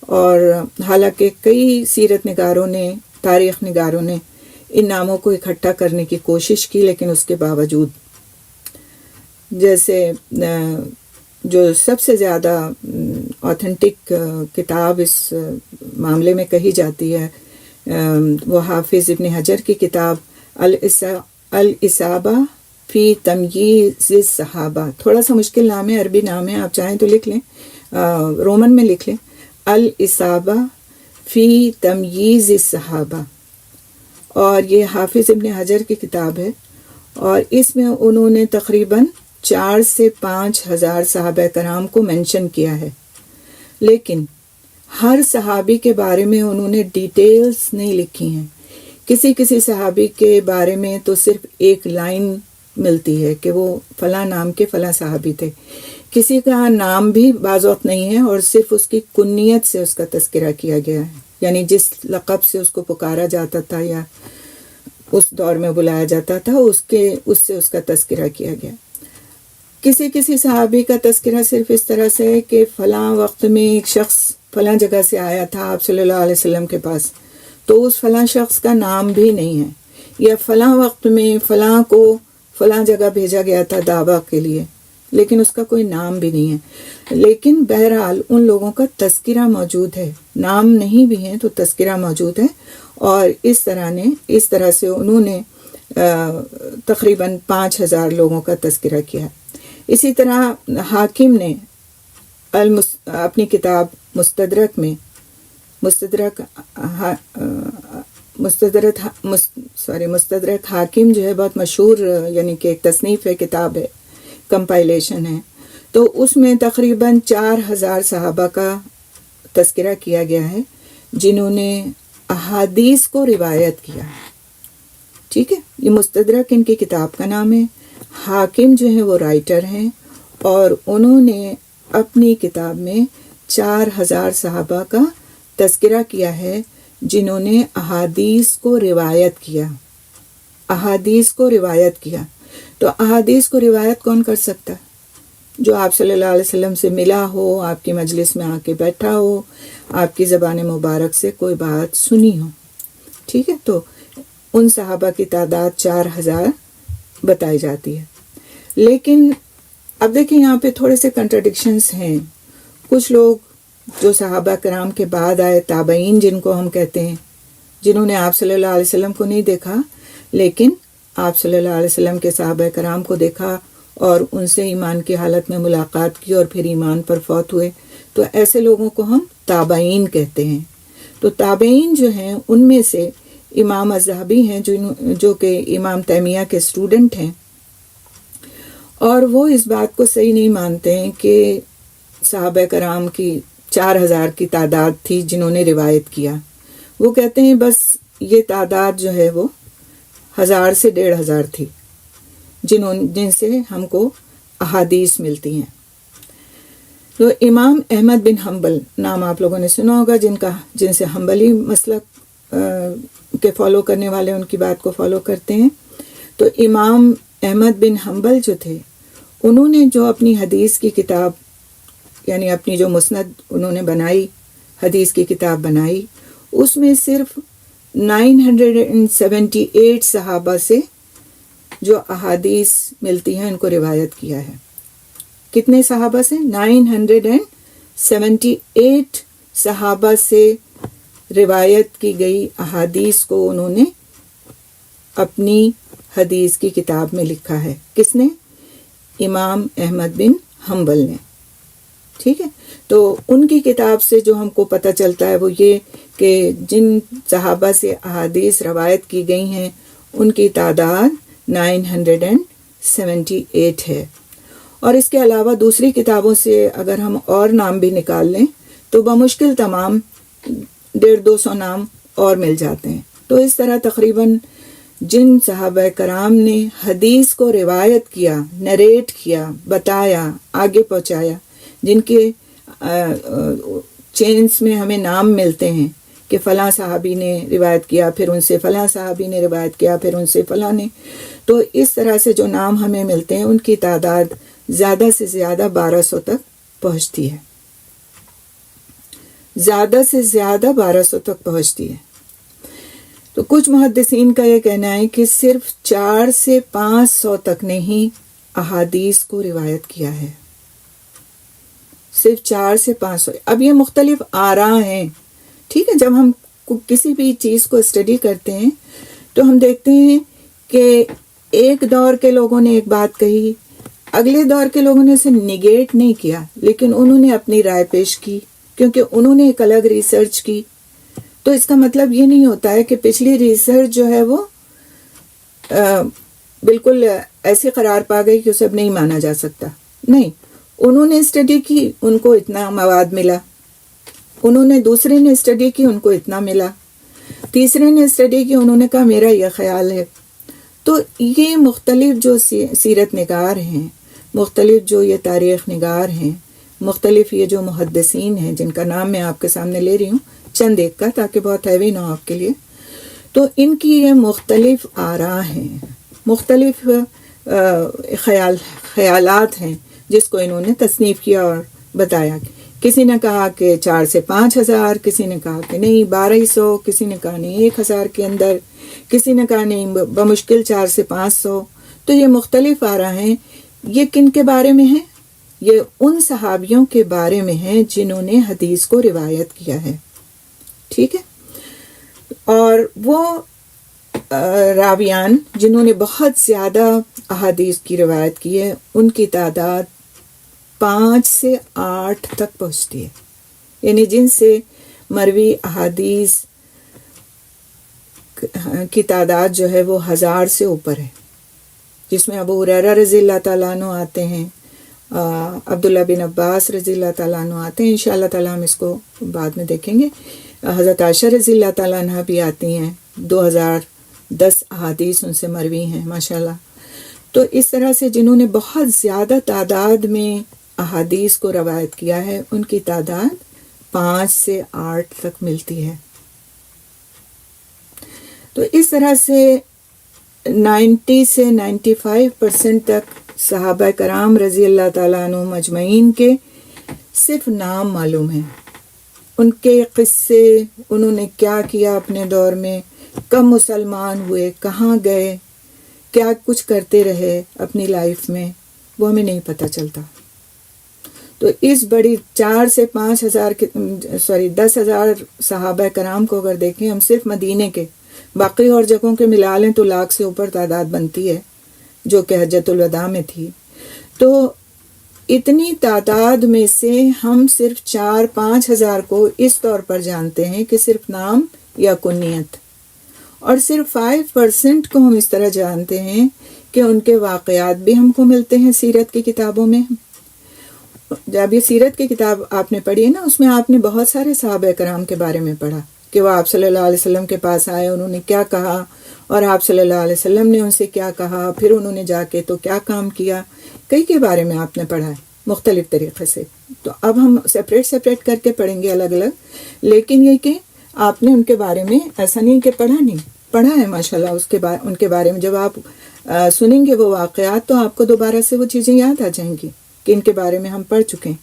Speaker 2: اور حالانکہ کئی سیرت نگاروں نے، تاریخ نگاروں نے ان ناموں کو اکٹھا کرنے کی کوشش کی، لیکن اس کے باوجود جیسے جو سب سے زیادہ آتھینٹک کتاب اس معاملے میں کہی جاتی ہے وہ حافظ ابن حجر کی کتاب الاصابہ فی تمییز الصحابہ. تھوڑا سا مشکل نام ہے، عربی نام ہے، آپ چاہیں تو لکھ لیں، رومن میں لکھ لیں، الاصابہ فی تمییز الصحابہ. اور یہ حافظ ابن حجر کی کتاب ہے، اور اس میں انہوں نے تقریباً 4 سے 5,000 صحابہ کرام کو مینشن کیا ہے. لیکن ہر صحابی کے بارے میں انہوں نے ڈیٹیلز نہیں لکھی ہیں. کسی صحابی کے بارے میں تو صرف ایک لائن ملتی ہے کہ وہ فلاں نام کے فلاں صحابی تھے. کسی کا نام بھی بعض وقت نہیں ہے اور صرف اس کی کنیت سے اس کا تذکرہ کیا گیا ہے، یعنی جس لقب سے اس کو پکارا جاتا تھا یا اس دور میں بلایا جاتا تھا اس سے اس کا تذکرہ کیا گیا. کسی صحابی کا تذکرہ صرف اس طرح سے ہے کہ فلاں وقت میں ایک شخص فلاں جگہ سے آیا تھا آپ صلی اللہ علیہ وسلم کے پاس، تو اس فلاں شخص کا نام بھی نہیں ہے، یا فلاں وقت میں فلاں کو فلاں جگہ بھیجا گیا تھا دعویٰ کے لیے، لیکن اس کا کوئی نام بھی نہیں ہے. لیکن بہرحال ان لوگوں کا تذکرہ موجود ہے، نام نہیں بھی ہیں تو تذکرہ موجود ہے. اور اس طرح سے انہوں نے تقریباً 5000 لوگوں کا تذکرہ کیا. اسی طرح حاکم نے اپنی کتاب مستدرک میں مستدرک حاکم جو ہے بہت مشہور، یعنی کہ ایک تصنیف ہے، کتاب ہے، کمپائلیشن ہے. تو اس میں تقریباً 4000 صحابہ کا تذکرہ کیا گیا ہے جنہوں نے احادیث کو روایت کیا. ٹھیک ہے، یہ مستدرک ان کی کتاب کا نام ہے. حاکم جو ہے وہ رائٹر ہیں اور انہوں نے اپنی کتاب میں 4000 صحابہ کا تذکرہ کیا ہے جنہوں نے احادیث کو روایت کیا. تو احادیث کو روایت کون کر سکتا؟ جو آپ صلی اللہ علیہ وسلم سے ملا ہو، آپ کی مجلس میں آ کے بیٹھا ہو، آپ کی زبان مبارک سے کوئی بات سنی ہو. ٹھیک ہے، تو ان صحابہ کی تعداد 4000 بتائی جاتی ہے. لیکن اب دیکھیں یہاں پہ تھوڑے سے کنٹرڈکشنز ہیں. کچھ لوگ جو صحابہ کرام کے بعد آئے، تابعین جن کو ہم کہتے ہیں، جنہوں نے آپ صلی اللہ علیہ وسلم کو نہیں دیکھا لیکن آپ صلی اللہ علیہ وسلم کے صحابہ کرام کو دیکھا اور ان سے ایمان کی حالت میں ملاقات کی اور پھر ایمان پر فوت ہوئے، تو ایسے لوگوں کو ہم تابعین کہتے ہیں. تو تابعین جو ہیں ان میں سے امام الذہبی ہیں جو کہ امام تیمیہ کے اسٹوڈنٹ ہیں، اور وہ اس بات کو صحیح نہیں مانتے ہیں کہ صحابہ کرام کی 4000 کی تعداد تھی جنہوں نے روایت کیا. وہ کہتے ہیں بس یہ تعداد جو ہے وہ 1000 سے 1500 تھی جن سے ہم کو احادیث ملتی ہیں. تو امام احمد بن حنبل نام آپ لوگوں نے سنا ہوگا، جن سے حنبلی مسلک کے فالو کرنے والے ان کی بات کو فالو کرتے ہیں. تو امام احمد بن حنبل جو تھے، انہوں نے جو اپنی حدیث کی کتاب، یعنی اپنی جو مسند انہوں نے بنائی، حدیث کی کتاب بنائی، اس میں صرف 978 صحابہ سے جو احادیث ملتی ہیں ان کو روایت کیا ہے. کتنے صحابہ سے؟ 978 صحابہ سے روایت کی گئی احادیث کو انہوں نے اپنی حدیث کی کتاب میں لکھا ہے. کس نے؟ امام احمد بن حنبل نے. ٹھیک ہے، تو ان کی کتاب سے جو ہم کو پتہ چلتا ہے وہ یہ کہ جن صحابہ سے احادیث روایت کی گئی ہیں ان کی تعداد 978 ہے. اور اس کے علاوہ دوسری کتابوں سے اگر ہم اور نام بھی نکال لیں تو بمشکل تمام 150-200 نام اور مل جاتے ہیں. تو اس طرح تقریباً جن صحابہ کرام نے حدیث کو روایت کیا، نریٹ کیا، بتایا، آگے پہنچایا، جن کے چینز میں ہمیں نام ملتے ہیں کہ فلاں صحابی نے روایت کیا، پھر ان سے فلاں صحابی نے روایت کیا، پھر ان سے فلاں نے، تو اس طرح سے جو نام ہمیں ملتے ہیں ان کی تعداد زیادہ سے زیادہ 1200 تک پہنچتی ہے. زیادہ سے زیادہ 1200 تک پہنچتی ہے. تو کچھ محدثین کا یہ کہنا ہے کہ صرف 400 سے 500 تک نے ہی احادیث کو روایت کیا ہے. صرف 400 سے 500. اب یہ مختلف آراء ہیں. ٹھیک ہے، جب ہم کسی بھی چیز کو اسٹڈی کرتے ہیں تو ہم دیکھتے ہیں کہ ایک دور کے لوگوں نے ایک بات کہی، اگلے دور کے لوگوں نے اسے نیگیٹ نہیں کیا، لیکن انہوں نے اپنی رائے پیش کی کیونکہ انہوں نے ایک الگ ریسرچ کی. تو اس کا مطلب یہ نہیں ہوتا ہے کہ پچھلی ریسرچ جو ہے وہ بالکل ایسی قرار پا گئی کہ اسے اب نہیں مانا جا سکتا. نہیں، انہوں نے اسٹڈی کی، ان کو اتنا مواد ملا، انہوں نے دوسرے نے اسٹڈی کی، ان کو اتنا ملا، تیسرے نے اسٹڈی کی، انہوں نے کہا میرا یہ خیال ہے. تو یہ مختلف جو سیرت نگار ہیں، مختلف جو یہ تاریخ نگار ہیں، مختلف یہ جو محدثین ہیں جن کا نام میں آپ کے سامنے لے رہی ہوں چند ایک کا، تاکہ بہت ہیوی نہ ہو آپ کے لیے، تو ان کی یہ مختلف آراء ہیں، مختلف خیالات ہیں جس کو انہوں نے تصنیف کیا اور بتایا. کسی نے کہا کہ 4 سے 5,000، کسی نے کہا کہ نہیں 1200، کسی نے کہا نہیں 1000 کے اندر، کسی نے کہا نہیں بمشکل 4 سے 500. تو یہ مختلف آراء ہیں. یہ کن کے بارے میں ہیں؟ یہ ان صحابیوں کے بارے میں ہیں جنہوں نے حدیث کو روایت کیا ہے. ٹھیک ہے. اور وہ راویان جنہوں نے بہت زیادہ احادیث کی روایت کی ہے، ان کی تعداد 5 سے 8 تک پہنچتی ہے. یعنی جن سے مروی احادیث کی تعداد جو ہے وہ 1000 سے اوپر ہے، جس میں ابو ہریرہ رضی اللہ تعالیٰ عنہ آتے ہیں، عبداللہ بن عباس رضی اللہ تعالیٰ عنہ آتے ہیں، انشاءاللہ تعالیٰ ہم اس کو بعد میں دیکھیں گے. حضرت عائشہ رضی اللہ تعالیٰ عنہ بھی آتی ہیں، 2010 احادیث ان سے مروی ہیں ماشاءاللہ. تو اس طرح سے جنہوں نے بہت زیادہ تعداد میں احادیث کو روایت کیا ہے، ان کی تعداد 5 سے 8 تک ملتی ہے. تو اس طرح سے 90 سے 95% تک صحابہ کرام رضی اللہ تعالیٰ عنہ مجمعین کے صرف نام معلوم ہیں، ان کے قصے، انہوں نے کیا کیا اپنے دور میں، کب مسلمان ہوئے، کہاں گئے، کیا کچھ کرتے رہے اپنی لائف میں، وہ ہمیں نہیں پتہ چلتا. تو اس بڑی 4 سے 10,000 صحابہ کرام کو اگر دیکھیں ہم صرف مدینے کے، باقی اور جگہوں کے ملا لیں تو 100,000 سے اوپر تعداد بنتی ہے جو کہ حجۃ الوداع میں تھی. تو اتنی تعداد میں سے ہم صرف 4-5 ہزار کو اس طور پر جانتے ہیں کہ صرف نام یا کنیت، اور صرف 5% کو ہم اس طرح جانتے ہیں کہ ان کے واقعات بھی ہم کو ملتے ہیں سیرت کی کتابوں میں. جب یہ سیرت کی کتاب آپ نے پڑھی ہے نا، اس میں آپ نے بہت سارے صحابہ کرام کے بارے میں پڑھا کہ وہ آپ صلی اللہ علیہ وسلم کے پاس آئے، انہوں نے کیا کہا، اور آپ صلی اللہ علیہ وسلم نے ان سے کیا کہا، پھر انہوں نے جا کے تو کیا کام کیا، کئی کے بارے میں آپ نے پڑھا ہے مختلف طریقے سے. تو اب ہم سپریٹ کر کے پڑھیں گے الگ الگ، لیکن یہ کہ آپ نے ان کے بارے میں ایسا نہیں کہ پڑھا ہے ماشاءاللہ ان کے بارے میں. جب آپ سنیں گے وہ واقعات تو آپ کو دوبارہ سے وہ چیزیں یاد آ جائیں گی کہ ان کے بارے میں ہم پڑھ چکے ہیں.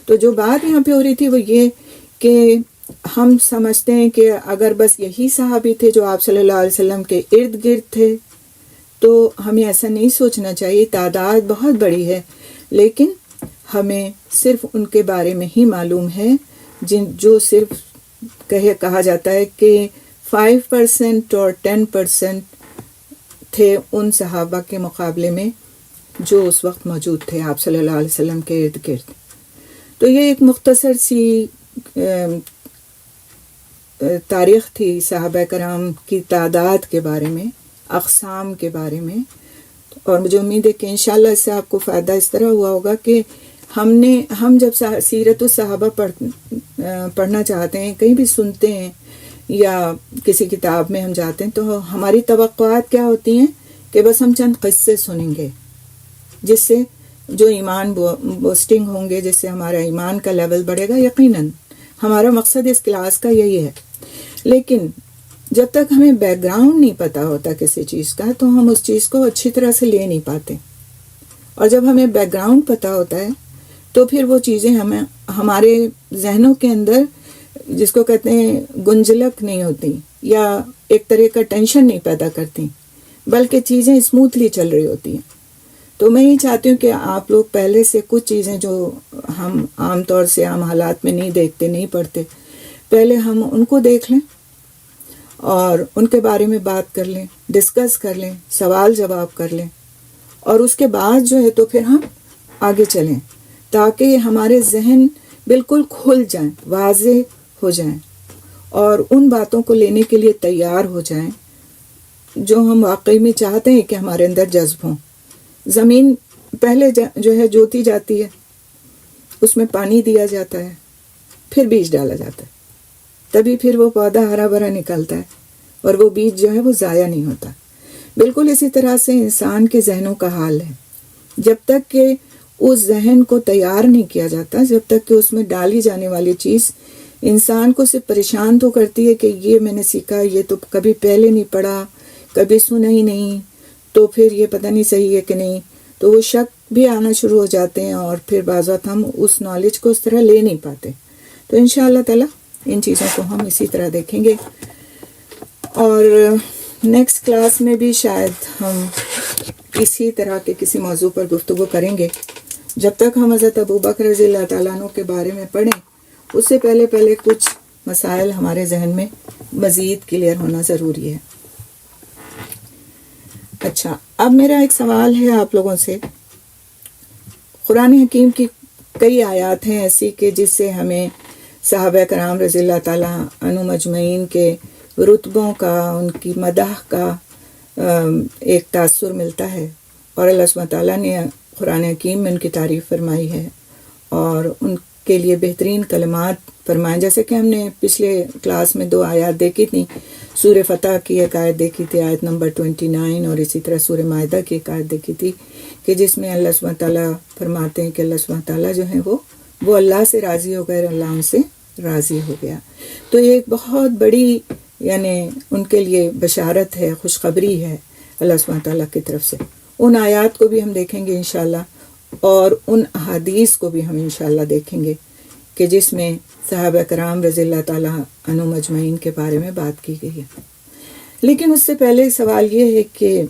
Speaker 2: تو جو بات یہاں پہ ہو رہی تھی وہ یہ کہ ہم سمجھتے ہیں کہ اگر بس یہی صحابی تھے جو آپ صلی اللہ علیہ وسلم کے ارد گرد تھے تو ہمیں ایسا نہیں سوچنا چاہیے. تعداد بہت بڑی ہے، لیکن ہمیں صرف ان کے بارے میں ہی معلوم ہے جو صرف کہا جاتا ہے کہ 5% اور 10% تھے ان صحابہ کے مقابلے میں جو اس وقت موجود تھے آپ صلی اللہ علیہ وسلم کے ارد گرد. تو یہ ایک مختصر سی تاریخ تھی صحابہ کرام کی تعداد کے بارے میں، اقسام کے بارے میں. اور مجھے امید ہے کہ انشاءاللہ اس سے آپ کو فائدہ اس طرح ہوا ہوگا کہ ہم جب سیرت الصحابہ پڑھنا چاہتے ہیں، کہیں بھی سنتے ہیں یا کسی کتاب میں ہم جاتے ہیں، تو ہماری توقعات کیا ہوتی ہیں کہ بس ہم چند قصے سنیں گے جس سے جو ایمان بوسٹنگ ہوں گے، جس سے ہمارا ایمان کا لیول بڑھے گا. یقیناً ہمارا مقصد اس کلاس کا یہی ہے، لیکن جب تک ہمیں بیک گراؤنڈ نہیں پتا ہوتا کسی چیز کا تو ہم اس چیز کو اچھی طرح سے لے نہیں پاتے. اور جب ہمیں بیک گراؤنڈ پتا ہوتا ہے تو پھر وہ چیزیں ہمارے ذہنوں کے اندر، جس کو کہتے ہیں گنجلک نہیں ہوتی یا ایک طرح کا ٹینشن نہیں پیدا کرتی، بلکہ چیزیں اسموتھلی چل رہی ہوتی ہیں. تو میں یہ چاہتی ہوں کہ آپ لوگ پہلے سے کچھ چیزیں جو ہم عام طور سے عام حالات میں نہیں دیکھتے، نہیں پڑھتے، پہلے ہم ان کو دیکھ لیں اور ان کے بارے میں بات کر لیں، ڈسکس کر لیں، سوال جواب کر لیں، اور اس کے بعد جو ہے تو پھر ہم آگے چلیں تاکہ ہمارے ذہن بالکل کھل جائیں، واضح ہو جائیں اور ان باتوں کو لینے کے لیے تیار ہو جائیں جو ہم واقعی میں چاہتے ہیں کہ ہمارے اندر جذب ہوں. زمین پہلے جو ہے جوتی جاتی ہے، اس میں پانی دیا جاتا ہے، پھر بیج ڈالا جاتا ہے، تبھی پھر وہ پودا ہرا بھرا نکلتا ہے اور وہ بیج جو ہے وہ ضائع نہیں ہوتا۔ بالکل اسی طرح سے انسان کے ذہنوں کا حال ہے، جب تک کہ اس ذہن کو تیار نہیں کیا جاتا، جب تک کہ اس میں ڈالی جانے والی چیز انسان کو صرف پریشان تو کرتی ہے کہ یہ میں نے سیکھا، یہ تو کبھی پہلے نہیں پڑھا، کبھی سنا ہی نہیں، تو پھر یہ پتہ نہیں صحیح ہے کہ نہیں، تو وہ شک بھی آنا شروع ہو جاتے ہیں اور پھر بعض وقت ہم اس نالج کو اس طرح لے نہیں پاتے۔ تو انشاءاللہ تعالی ان چیزوں کو ہم اسی طرح دیکھیں گے، اور نیکسٹ کلاس میں بھی شاید ہم اسی طرح کے کسی موضوع پر گفتگو کریں گے۔ جب تک ہم حضرت ابوبکر رضی اللہ تعالیٰ عنہ کے بارے میں پڑھیں، اس سے پہلے کچھ مسائل ہمارے ذہن میں مزید کلیئر ہونا ضروری ہے۔ اچھا، اب میرا ایک سوال ہے آپ لوگوں سے۔ قرآن حکیم کی کئی آیات ہیں ایسی کہ جس سے ہمیں صحابہ کرام رضی اللہ تعالیٰ عنہ مجمعین کے رتبوں کا، ان کی مدح کا ایک تاثر ملتا ہے، اور اللہ سبحانہ تعالیٰ نے قرآن حکیم میں ان کی تعریف فرمائی ہے اور ان کے لیے بہترین کلمات فرمائیں، جیسے کہ ہم نے پچھلے کلاس میں 2 آیات دیکھی تھیں۔ سورہ فتح کی ایک آیت دیکھی تھی، آیت نمبر 29، اور اسی طرح سورہ مائدہ کی ایک آیت دیکھی تھی کہ جس میں اللہ سبحانہ تعالیٰ فرماتے ہیں کہ اللہ سبحانہ تعالیٰ جو ہیں وہ اللہ سے راضی ہو گئے اور اللہ ان سے راضی ہو گیا۔ تو یہ ایک بہت بڑی یعنی ان کے لیے بشارت ہے، خوشخبری ہے اللہ سبحانہ تعالیٰ کی طرف سے۔ ان آیات کو بھی ہم دیکھیں گے انشاءاللہ، اور ان احادیث کو بھی ہم انشاءاللہ دیکھیں گے کہ جس میں صحابہ کرام رضی اللہ تعالیٰ عنہ مجمعین کے بارے میں بات کی گئی ہے۔ لیکن اس سے پہلے سوال یہ ہے کہ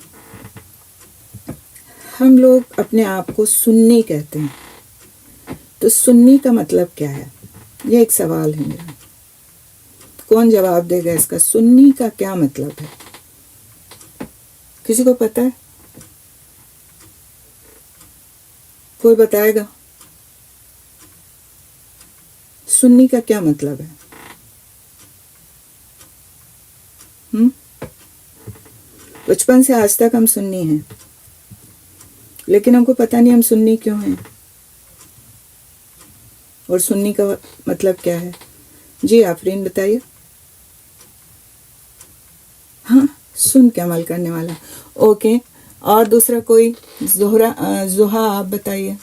Speaker 2: ہم لوگ اپنے آپ کو سنی کہتے ہیں، تو سنی کا مطلب کیا ہے؟ یہ ایک سوال ہے میرا، کون جواب دے گا اس کا؟ سنی کا کیا مطلب ہے؟ کسی کو پتہ ہے؟ کوئی بتائے گا؟ سنی کا کیا مطلب ہے؟ بچپن سے آج تک ہم سنی ہیں، لیکن ہم کو پتہ نہیں ہم سنی کیوں ہیں، اور سنی کا مطلب کیا ہے؟ جی آفرین بتائیے۔ ہاں، سن کے عمل کرنے والا، اوکے۔ اور دوسرا کوئی؟ زہا آپ بتائیے۔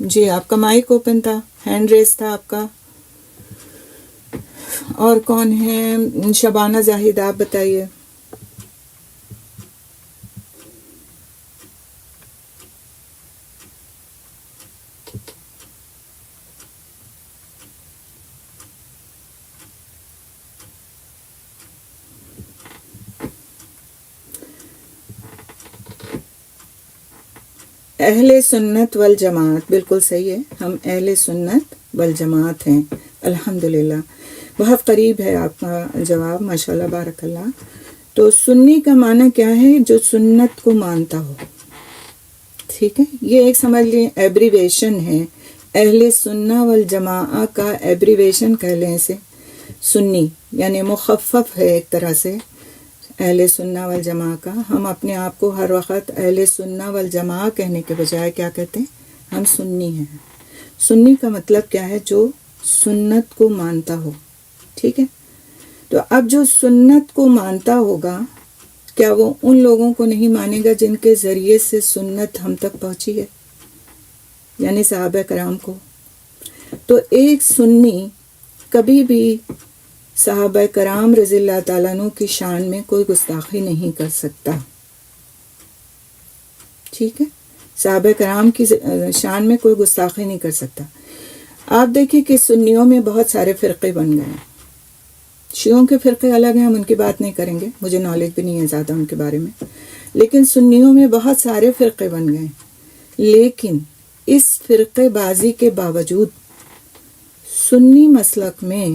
Speaker 2: جی آپ کا مائک اوپن تھا، ہینڈ ریز تھا آپ کا۔ اور کون ہے؟ شبانہ زاہد آپ بتائیے۔ اہل سنت والجماعت، بالکل صحیح ہے، ہم اہل سنت والجماعت ہیں الحمدللہ۔ بہت قریب ہے آپ کا جواب، ماشاءاللہ بارک اللہ۔ تو سنی کا معنی کیا ہے؟ جو سنت کو مانتا ہو، ٹھیک ہے؟ یہ ایک سمجھ لیں ایبریویشن ہے، اہل سنہ والجماعہ کا ایبریویشن کہہ لیں اسے، سنی یعنی مخفف ہے ایک طرح سے اہل سنہ والجماعہ کا۔ ہم اپنے آپ کو ہر وقت اہل سنہ والجماعہ کہنے کے بجائے کیا کہتے ہیں؟ ہم سنی ہیں۔ سنی کا مطلب کیا ہے؟ جو سنت کو مانتا ہو، ٹھیک ہے؟ تو اب جو سنت کو مانتا ہوگا، کیا وہ ان لوگوں کو نہیں مانے گا جن کے ذریعے سے سنت ہم تک پہنچی ہے، یعنی صحابہ کرام کو؟ تو ایک سنی کبھی بھی صحابہ کرام رضی اللہ تعالیٰ عنہ کی شان میں کوئی گستاخی نہیں کر سکتا، ٹھیک ہے؟ صحابہ کرام کی شان میں کوئی گستاخی نہیں کر سکتا۔ آپ دیکھیں کہ سنیوں میں بہت سارے فرقے بن گئے ہیں، شیعوں کے فرقے الگ ہیں، ہم ان کی بات نہیں کریں گے، مجھے نالج بھی نہیں ہے زیادہ ان کے بارے میں، لیکن سنیوں میں بہت سارے فرقے بن گئے ہیں۔ لیکن اس فرقے بازی کے باوجود سنی مسلک میں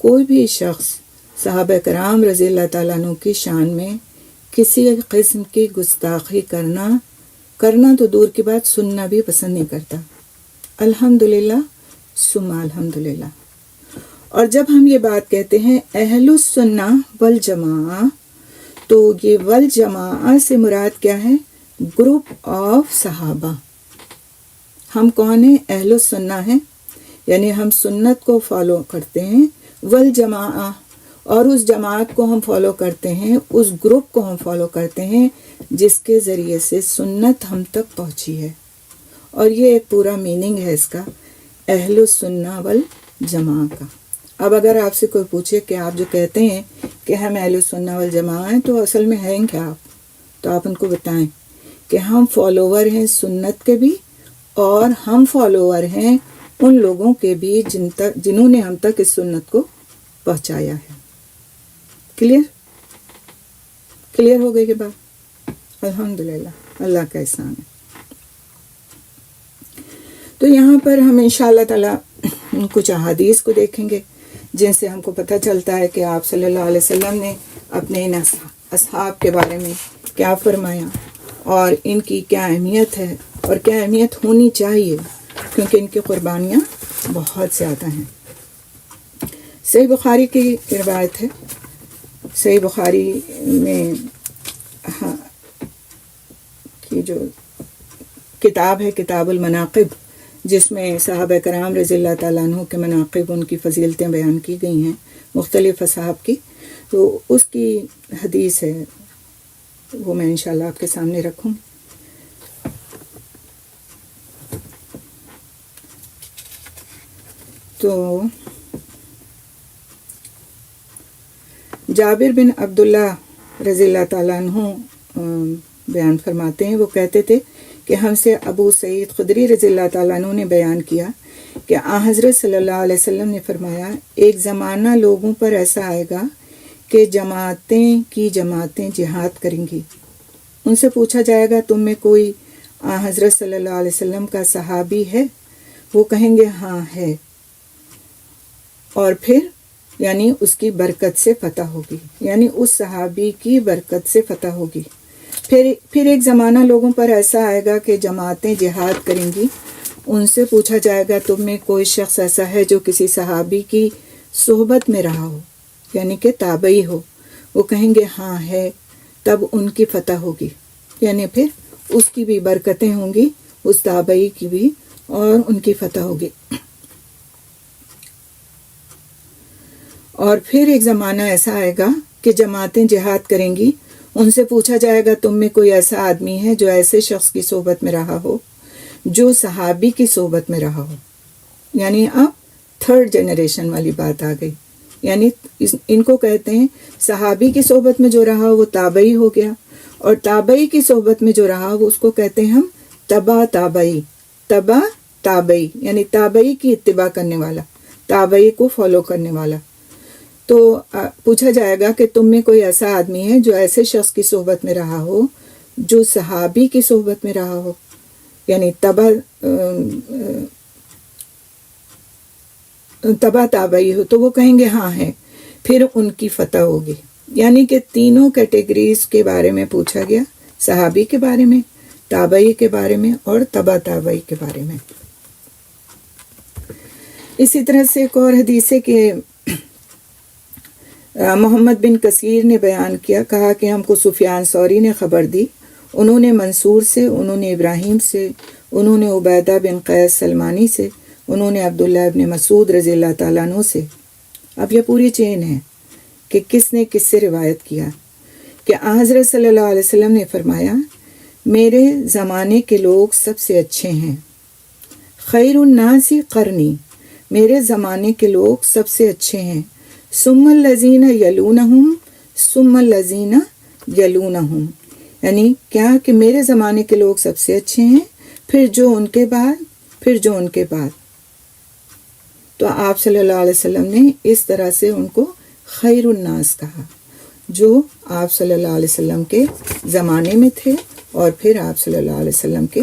Speaker 2: کوئی بھی شخص صحابہ کرام رضی اللہ تعالیٰ عنہ کی شان میں کسی قسم کی گستاخی کرنا تو دور کی بات، سننا بھی پسند نہیں کرتا، الحمدللہ ثم الحمدللہ۔ اور جب ہم یہ بات کہتے ہیں اہل السنہ والجماعہ، تو یہ والجماعہ سے مراد کیا ہے؟ گروپ آف صحابہ، ہم کون ہیں؟ اہل السنہ ہیں، یعنی ہم سنت کو فالو کرتے ہیں، والجماعہ، اور اس جماعت کو ہم فالو کرتے ہیں، اس گروپ کو ہم فالو کرتے ہیں جس کے ذریعے سے سنت ہم تک پہنچی ہے. اور یہ ایک پورا میننگ ہے اس کا، اہل السنہ والجماعہ کا. اب اگر آپ سے کوئی پوچھے کہ آپ جو کہتے ہیں کہ ہم اہل السنہ والجماعہ ہیں تو اصل میں ہیں کیا آپ، تو آپ ان کو بتائیں کہ ہم فالوور ہیں سنت کے بھی، اور ہم فالوور ہیں ان لوگوں کے بھی جنہوں نے ہم تک اس سنت کو پہنچایا ہے. کلیئر ہو گئی یہ بات؟ الحمدللہ، اللہ کا احسان ہے. تو یہاں پر ہم انشاءاللہ تعالی کچھ احادیث کو دیکھیں گے جن سے ہم کو پتہ چلتا ہے کہ آپ صلی اللہ علیہ وسلم نے اپنے ان اصحاب کے بارے میں کیا فرمایا اور ان کی کیا اہمیت ہے اور کیا اہمیت ہونی چاہیے، کیونکہ ان کی قربانیاں بہت زیادہ ہیں. صحیح بخاری کی روایت ہے، صحیح بخاری میں کی جو کتاب ہے کتاب المناقب، جس میں صحابہ کرام رضی اللہ تعالیٰ عنہ کے مناقب، ان کی فضیلتیں بیان کی گئی ہیں مختلف اصحاب کی، تو اس کی حدیث ہے، وہ میں انشاءاللہ آپ کے سامنے رکھوں. تو جابر بن عبداللہ رضی اللہ تعالیٰ عنہ بیان فرماتے ہیں، وہ کہتے تھے کہ ہم سے ابو سعید خدری رضی اللہ تعالیٰ عنہ نے بیان کیا کہ حضرت صلی اللہ علیہ وسلم نے فرمایا، ایک زمانہ لوگوں پر ایسا آئے گا کہ جماعتیں کی جماعتیں جہاد کریں گی. ان سے پوچھا جائے گا تم میں کوئی حضرت صلی اللہ علیہ وسلم کا صحابی ہے؟ وہ کہیں گے ہاں ہے، اور پھر یعنی اس کی برکت سے فتح ہوگی، یعنی اس صحابی کی برکت سے فتح ہوگی. پھر ایک زمانہ لوگوں پر ایسا آئے گا کہ جماعتیں جہاد کریں گی. ان سے پوچھا جائے گا تم میں کوئی شخص ایسا ہے جو کسی صحابی کی صحبت میں رہا ہو، یعنی کہ تابعی ہو؟ وہ کہیں گے ہاں ہے. تب ان کی فتح ہوگی، یعنی پھر اس کی بھی برکتیں ہوں گی، اس تابعی کی بھی، اور ان کی فتح ہوگی. اور پھر ایک زمانہ ایسا آئے گا کہ جماعتیں جہاد کریں گی. ان سے پوچھا جائے گا تم میں کوئی ایسا آدمی ہے جو ایسے شخص کی صحبت میں رہا ہو جو صحابی کی صحبت میں رہا ہو. یعنی اب تھرڈ جنریشن والی بات آ گئی، یعنی ان کو کہتے ہیں صحابی کی صحبت میں جو رہا وہ تابعی ہو گیا، اور تابعی کی صحبت میں جو رہا وہ اس کو کہتے ہیں ہم تبع تابعی. تبع تابعی یعنی تابعی کی اتباع کرنے والا، تابعی کو فالو کرنے والا. تو پوچھا جائے گا کہ تم میں کوئی ایسا آدمی ہے جو ایسے شخص کی صحبت میں رہا ہو جو صحابی کی صحبت میں رہا ہو، یعنی تبع تابعی ہو. تو وہ کہیں گے ہاں ہے. پھر ان کی فتح ہوگی. یعنی کہ تینوں کیٹیگریز کے بارے میں پوچھا گیا، صحابی کے بارے میں، تابعی کے بارے میں، اور تبع تابعی کے بارے میں. اسی طرح سے ایک اور حدیث ہے کہ محمد بن کثیر نے بیان کیا، کہا کہ ہم کو سفیان ثوری نے خبر دی، انہوں نے منصور سے، انہوں نے ابراہیم سے، انہوں نے عبیدہ بن قیس سلمانی سے، انہوں نے عبداللہ ابن مسعود رضی اللہ تعالیٰ عنہ سے. اب یہ پوری چین ہے کہ کس نے کس سے روایت کیا، کہ حضرت صلی اللہ علیہ وسلم نے فرمایا میرے زمانے کے لوگ سب سے اچھے ہیں. خیر الناس قرنی، میرے زمانے کے لوگ سب سے اچھے ہیں. ثم الذین یلونہم ثم الذین یلونہم، یعنی کیا کہ میرے زمانے کے لوگ سب سے اچھے ہیں، پھر جو ان کے بعد، پھر جو ان کے بعد. تو آپ صلی اللہ علیہ وسلم نے اس طرح سے ان کو خیر الناس کہا، جو آپ صلی اللہ علیہ وسلم کے زمانے میں تھے اور پھر آپ صلی اللہ علیہ وسلم کے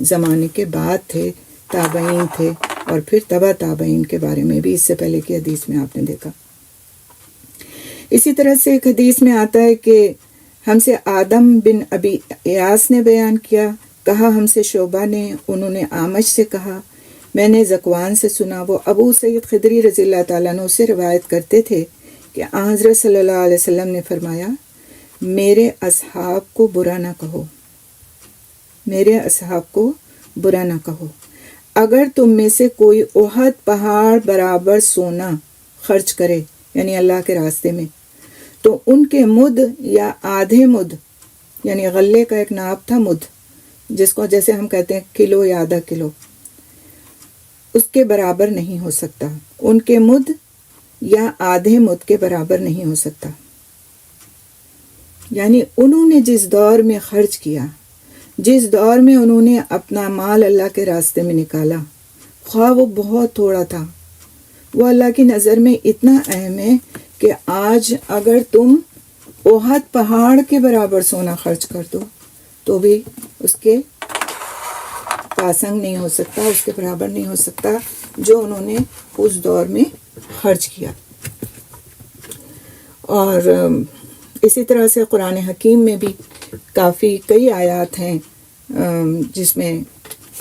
Speaker 2: زمانے کے بعد تھے، تابعین تھے، اور پھر تبع تابعین کے بارے میں بھی اس سے پہلے کی حدیث میں آپ نے دیکھا. اسی طرح سے ایک حدیث میں آتا ہے کہ ہم سے آدم بن ابی ایاس نے بیان کیا، کہا ہم سے شعبہ نے، انہوں نے اعمش سے کہا، میں نے ذکوان سے سنا. وہ ابو سعید خدری رضی اللہ تعالیٰ عنہ سے روایت کرتے تھے کہ حضرت صلی اللہ علیہ وسلم نے فرمایا میرے اصحاب کو برا نہ کہو، میرے اصحاب کو برا نہ کہو. اگر تم میں سے کوئی احد پہاڑ برابر سونا خرچ کرے یعنی اللہ کے راستے میں تو ان کے مد یا آدھے مد یعنی غلے کا ایک ناپ تھا مد جس کو جیسے ہم کہتے ہیں کلو یا آدھا کلو اس کے برابر نہیں ہو سکتا. ان کے مد یا آدھے مد کے برابر نہیں ہو سکتا. یعنی انہوں نے جس دور میں خرچ کیا جس دور میں انہوں نے اپنا مال اللہ کے راستے میں نکالا خواہ وہ بہت تھوڑا تھا وہ اللہ کی نظر میں اتنا اہم ہے کہ آج اگر تم احد پہاڑ کے برابر سونا خرچ کر دو تو بھی اس کے پاسنگ نہیں ہو سکتا اس کے برابر نہیں ہو سکتا جو انہوں نے اس دور میں خرچ کیا. اور اسی طرح سے قرآن حکیم میں بھی کافی کئی آیات ہیں جس میں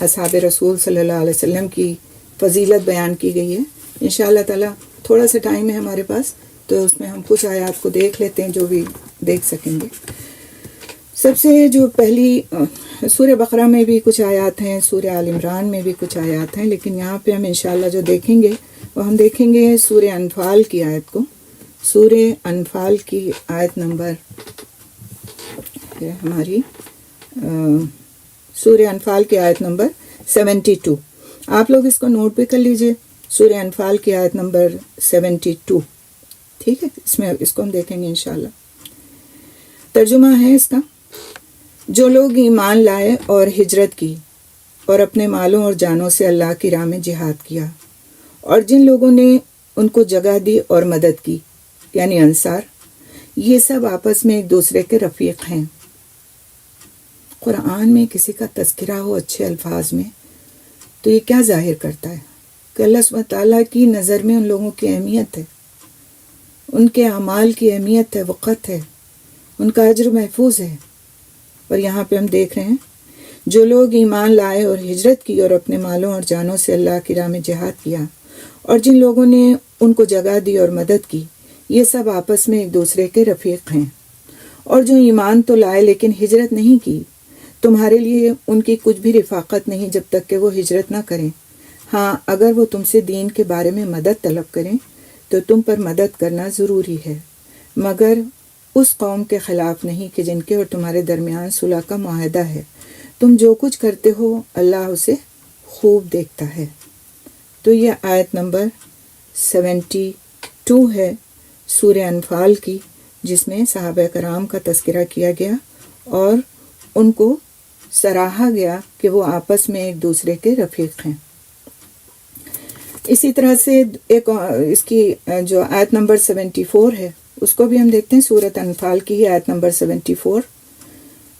Speaker 2: اصحاب رسول صلی اللہ علیہ وسلم کی فضیلت بیان کی گئی ہے. انشاءاللہ تعالیٰ تھوڑا سا ٹائم ہے ہمارے پاس تو اس میں ہم کچھ آیات کو دیکھ لیتے ہیں جو بھی دیکھ سکیں گے. سب سے جو پہلی سورہ بقرہ میں بھی کچھ آیات ہیں, سورہ آل عمران میں بھی کچھ آیات ہیں, لیکن یہاں پہ ہم انشاءاللہ جو دیکھیں گے وہ ہم دیکھیں گے سورہ انفال کی آیت کو. سورہ انفال کی آیت نمبر ہماری سورہ انفال کی آیت نمبر 72. آپ لوگ اس کو نوٹ بھی کر لیجئے. سورہ انفال کی آیت نمبر 72. ٹھیک ہے, اس کو ہم دیکھیں گے انشاءاللہ. ترجمہ ہے اس کا. جو لوگ ایمان لائے اور ہجرت کی اور اپنے مالوں اور جانوں سے اللہ کی راہ میں جہاد کیا اور جن لوگوں نے ان کو جگہ دی اور مدد کی یعنی انصار, یہ سب آپس میں ایک دوسرے کے رفیق ہیں. قرآن میں کسی کا تذکرہ ہو اچھے الفاظ میں تو یہ کیا ظاہر کرتا ہے کہ اللہ سبحانہ تعالیٰ کی نظر میں ان لوگوں کی اہمیت ہے, ان کے اعمال کی اہمیت ہے, وقت ہے, ان کا اجر محفوظ ہے. اور یہاں پہ ہم دیکھ رہے ہیں جو لوگ ایمان لائے اور ہجرت کی اور اپنے مالوں اور جانوں سے اللہ کی راہ میں جہاد کیا اور جن لوگوں نے ان کو جگہ دی اور مدد کی, یہ سب آپس میں ایک دوسرے کے رفیق ہیں. اور جو ایمان تو لائے لیکن ہجرت نہیں کی, تمہارے لیے ان کی کچھ بھی رفاقت نہیں جب تک کہ وہ ہجرت نہ کریں. ہاں اگر وہ تم سے دین کے بارے میں مدد طلب کریں تو تم پر مدد کرنا ضروری ہے, مگر اس قوم کے خلاف نہیں کہ جن کے اور تمہارے درمیان صلح کا معاہدہ ہے. تم جو کچھ کرتے ہو اللہ اسے خوب دیکھتا ہے. تو یہ آیت نمبر 72 ہے سورہ انفال کی, جس میں صحابہ کرام کا تذکرہ کیا گیا اور ان کو سراہا گیا کہ وہ آپس میں ایک دوسرے کے رفیق ہیں. اسی طرح سے ایک اس کی جو آیت نمبر 74 ہے اس کو بھی ہم دیکھتے ہیں. سورۃ انفال کی ہی آیت نمبر 74.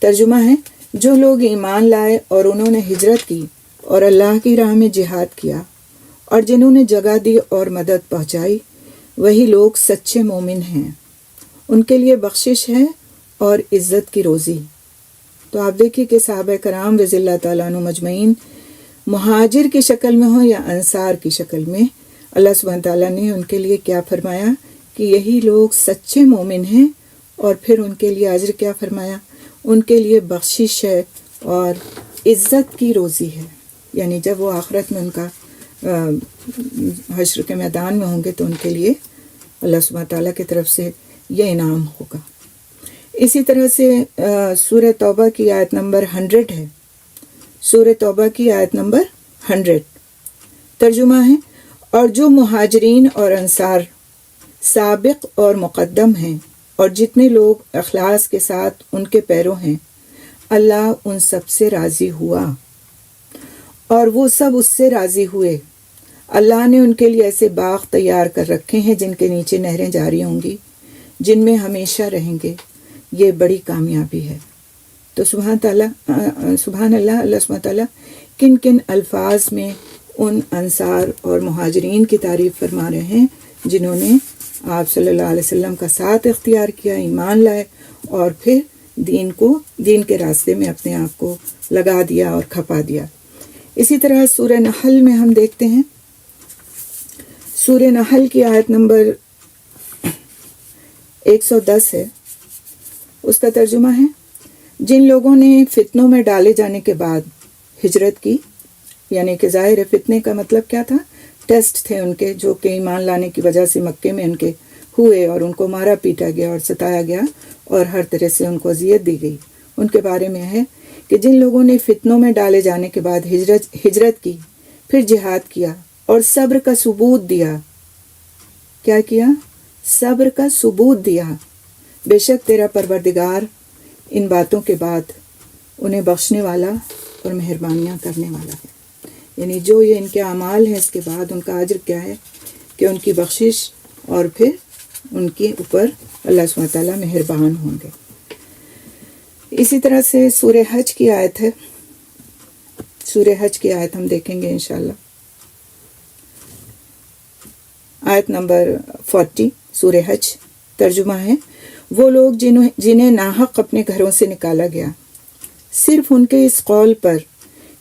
Speaker 2: ترجمہ ہے جو لوگ ایمان لائے اور انہوں نے ہجرت کی اور اللہ کی راہ میں جہاد کیا اور جنہوں نے جگہ دی اور مدد پہنچائی وہی لوگ سچے مومن ہیں, ان کے لیے بخشش ہے اور عزت کی روزی. تو آپ دیکھیے کہ صحابہ کرام رضی اللہ تعالیٰ عنہ مجمعین مہاجر کی شکل میں ہوں یا انصار کی شکل میں, اللہ سبحانہ تعالیٰ نے ان کے لیے کیا فرمایا کہ یہی لوگ سچے مومن ہیں, اور پھر ان کے لیے اجر کیا فرمایا, ان کے لیے بخشش ہے اور عزت کی روزی ہے. یعنی جب وہ آخرت میں ان کا حشر کے میدان میں ہوں گے تو ان کے لیے اللہ سبحانہ تعالیٰ کی طرف سے یہ انعام ہوگا. اسی طرح سے سورہ توبہ کی آیت نمبر 100 ہے. سورہ توبہ کی آیت نمبر 100. ترجمہ ہے اور جو مہاجرین اور انصار سابق اور مقدم ہیں اور جتنے لوگ اخلاص کے ساتھ ان کے پیرو ہیں, اللہ ان سب سے راضی ہوا اور وہ سب اس سے راضی ہوئے. اللہ نے ان کے لیے ایسے باغ تیار کر رکھے ہیں جن کے نیچے نہریں جاری ہوں گی, جن میں ہمیشہ رہیں گے. یہ بڑی کامیابی ہے. تو سبحان اللہ, اللہ سبحانہ تعالیٰ کن کن الفاظ میں ان انصار اور مہاجرین کی تعریف فرما رہے ہیں جنہوں نے آپ صلی اللہ علیہ وسلم کا ساتھ اختیار کیا, ایمان لائے اور پھر دین کے راستے میں اپنے آپ کو لگا دیا اور کھپا دیا. اسی طرح سورہ نحل میں ہم دیکھتے ہیں, سورہ نحل کی آیت نمبر 110 ہے. اس کا ترجمہ ہے جن لوگوں نے فتنوں میں ڈالے جانے کے بعد ہجرت کی، یعنی کہ ظاہر فتنے کا مطلب کیا تھا؟ ٹیسٹ تھے ان کے، جو کہ ایمان لانے کی وجہ سے مکے میں ان کے ہوئے، اور ان کو مارا پیٹا گیا اور ستایا گیا اور ہر طرح سے ان کو اذیت دی گئی۔ ان کے بارے میں ہے کہ جن لوگوں نے فتنوں میں ڈالے جانے کے بعد ہجرت کی، پھر جہاد کیا اور صبر کا ثبوت دیا۔ کیا کیا؟ صبر کا ثبوت دیا۔ بے شک تیرا پروردگار ان باتوں کے بعد انہیں بخشنے والا اور مہربانیاں کرنے والا ہے۔ یعنی جو یہ ان کے اعمال ہیں، اس کے بعد ان کا اجر کیا ہے کہ ان کی بخشش اور پھر ان کے اوپر اللہ سبحانہ تعالیٰ مہربان ہوں گے۔ اسی طرح سے سورہ حج کی آیت ہے، سورہ حج کی آیت ہم دیکھیں گے انشاءاللہ، آیت نمبر 40 سورہ حج۔ ترجمہ ہے، وہ لوگ جنہیں ناحق اپنے گھروں سے نکالا گیا صرف ان کے اس قول پر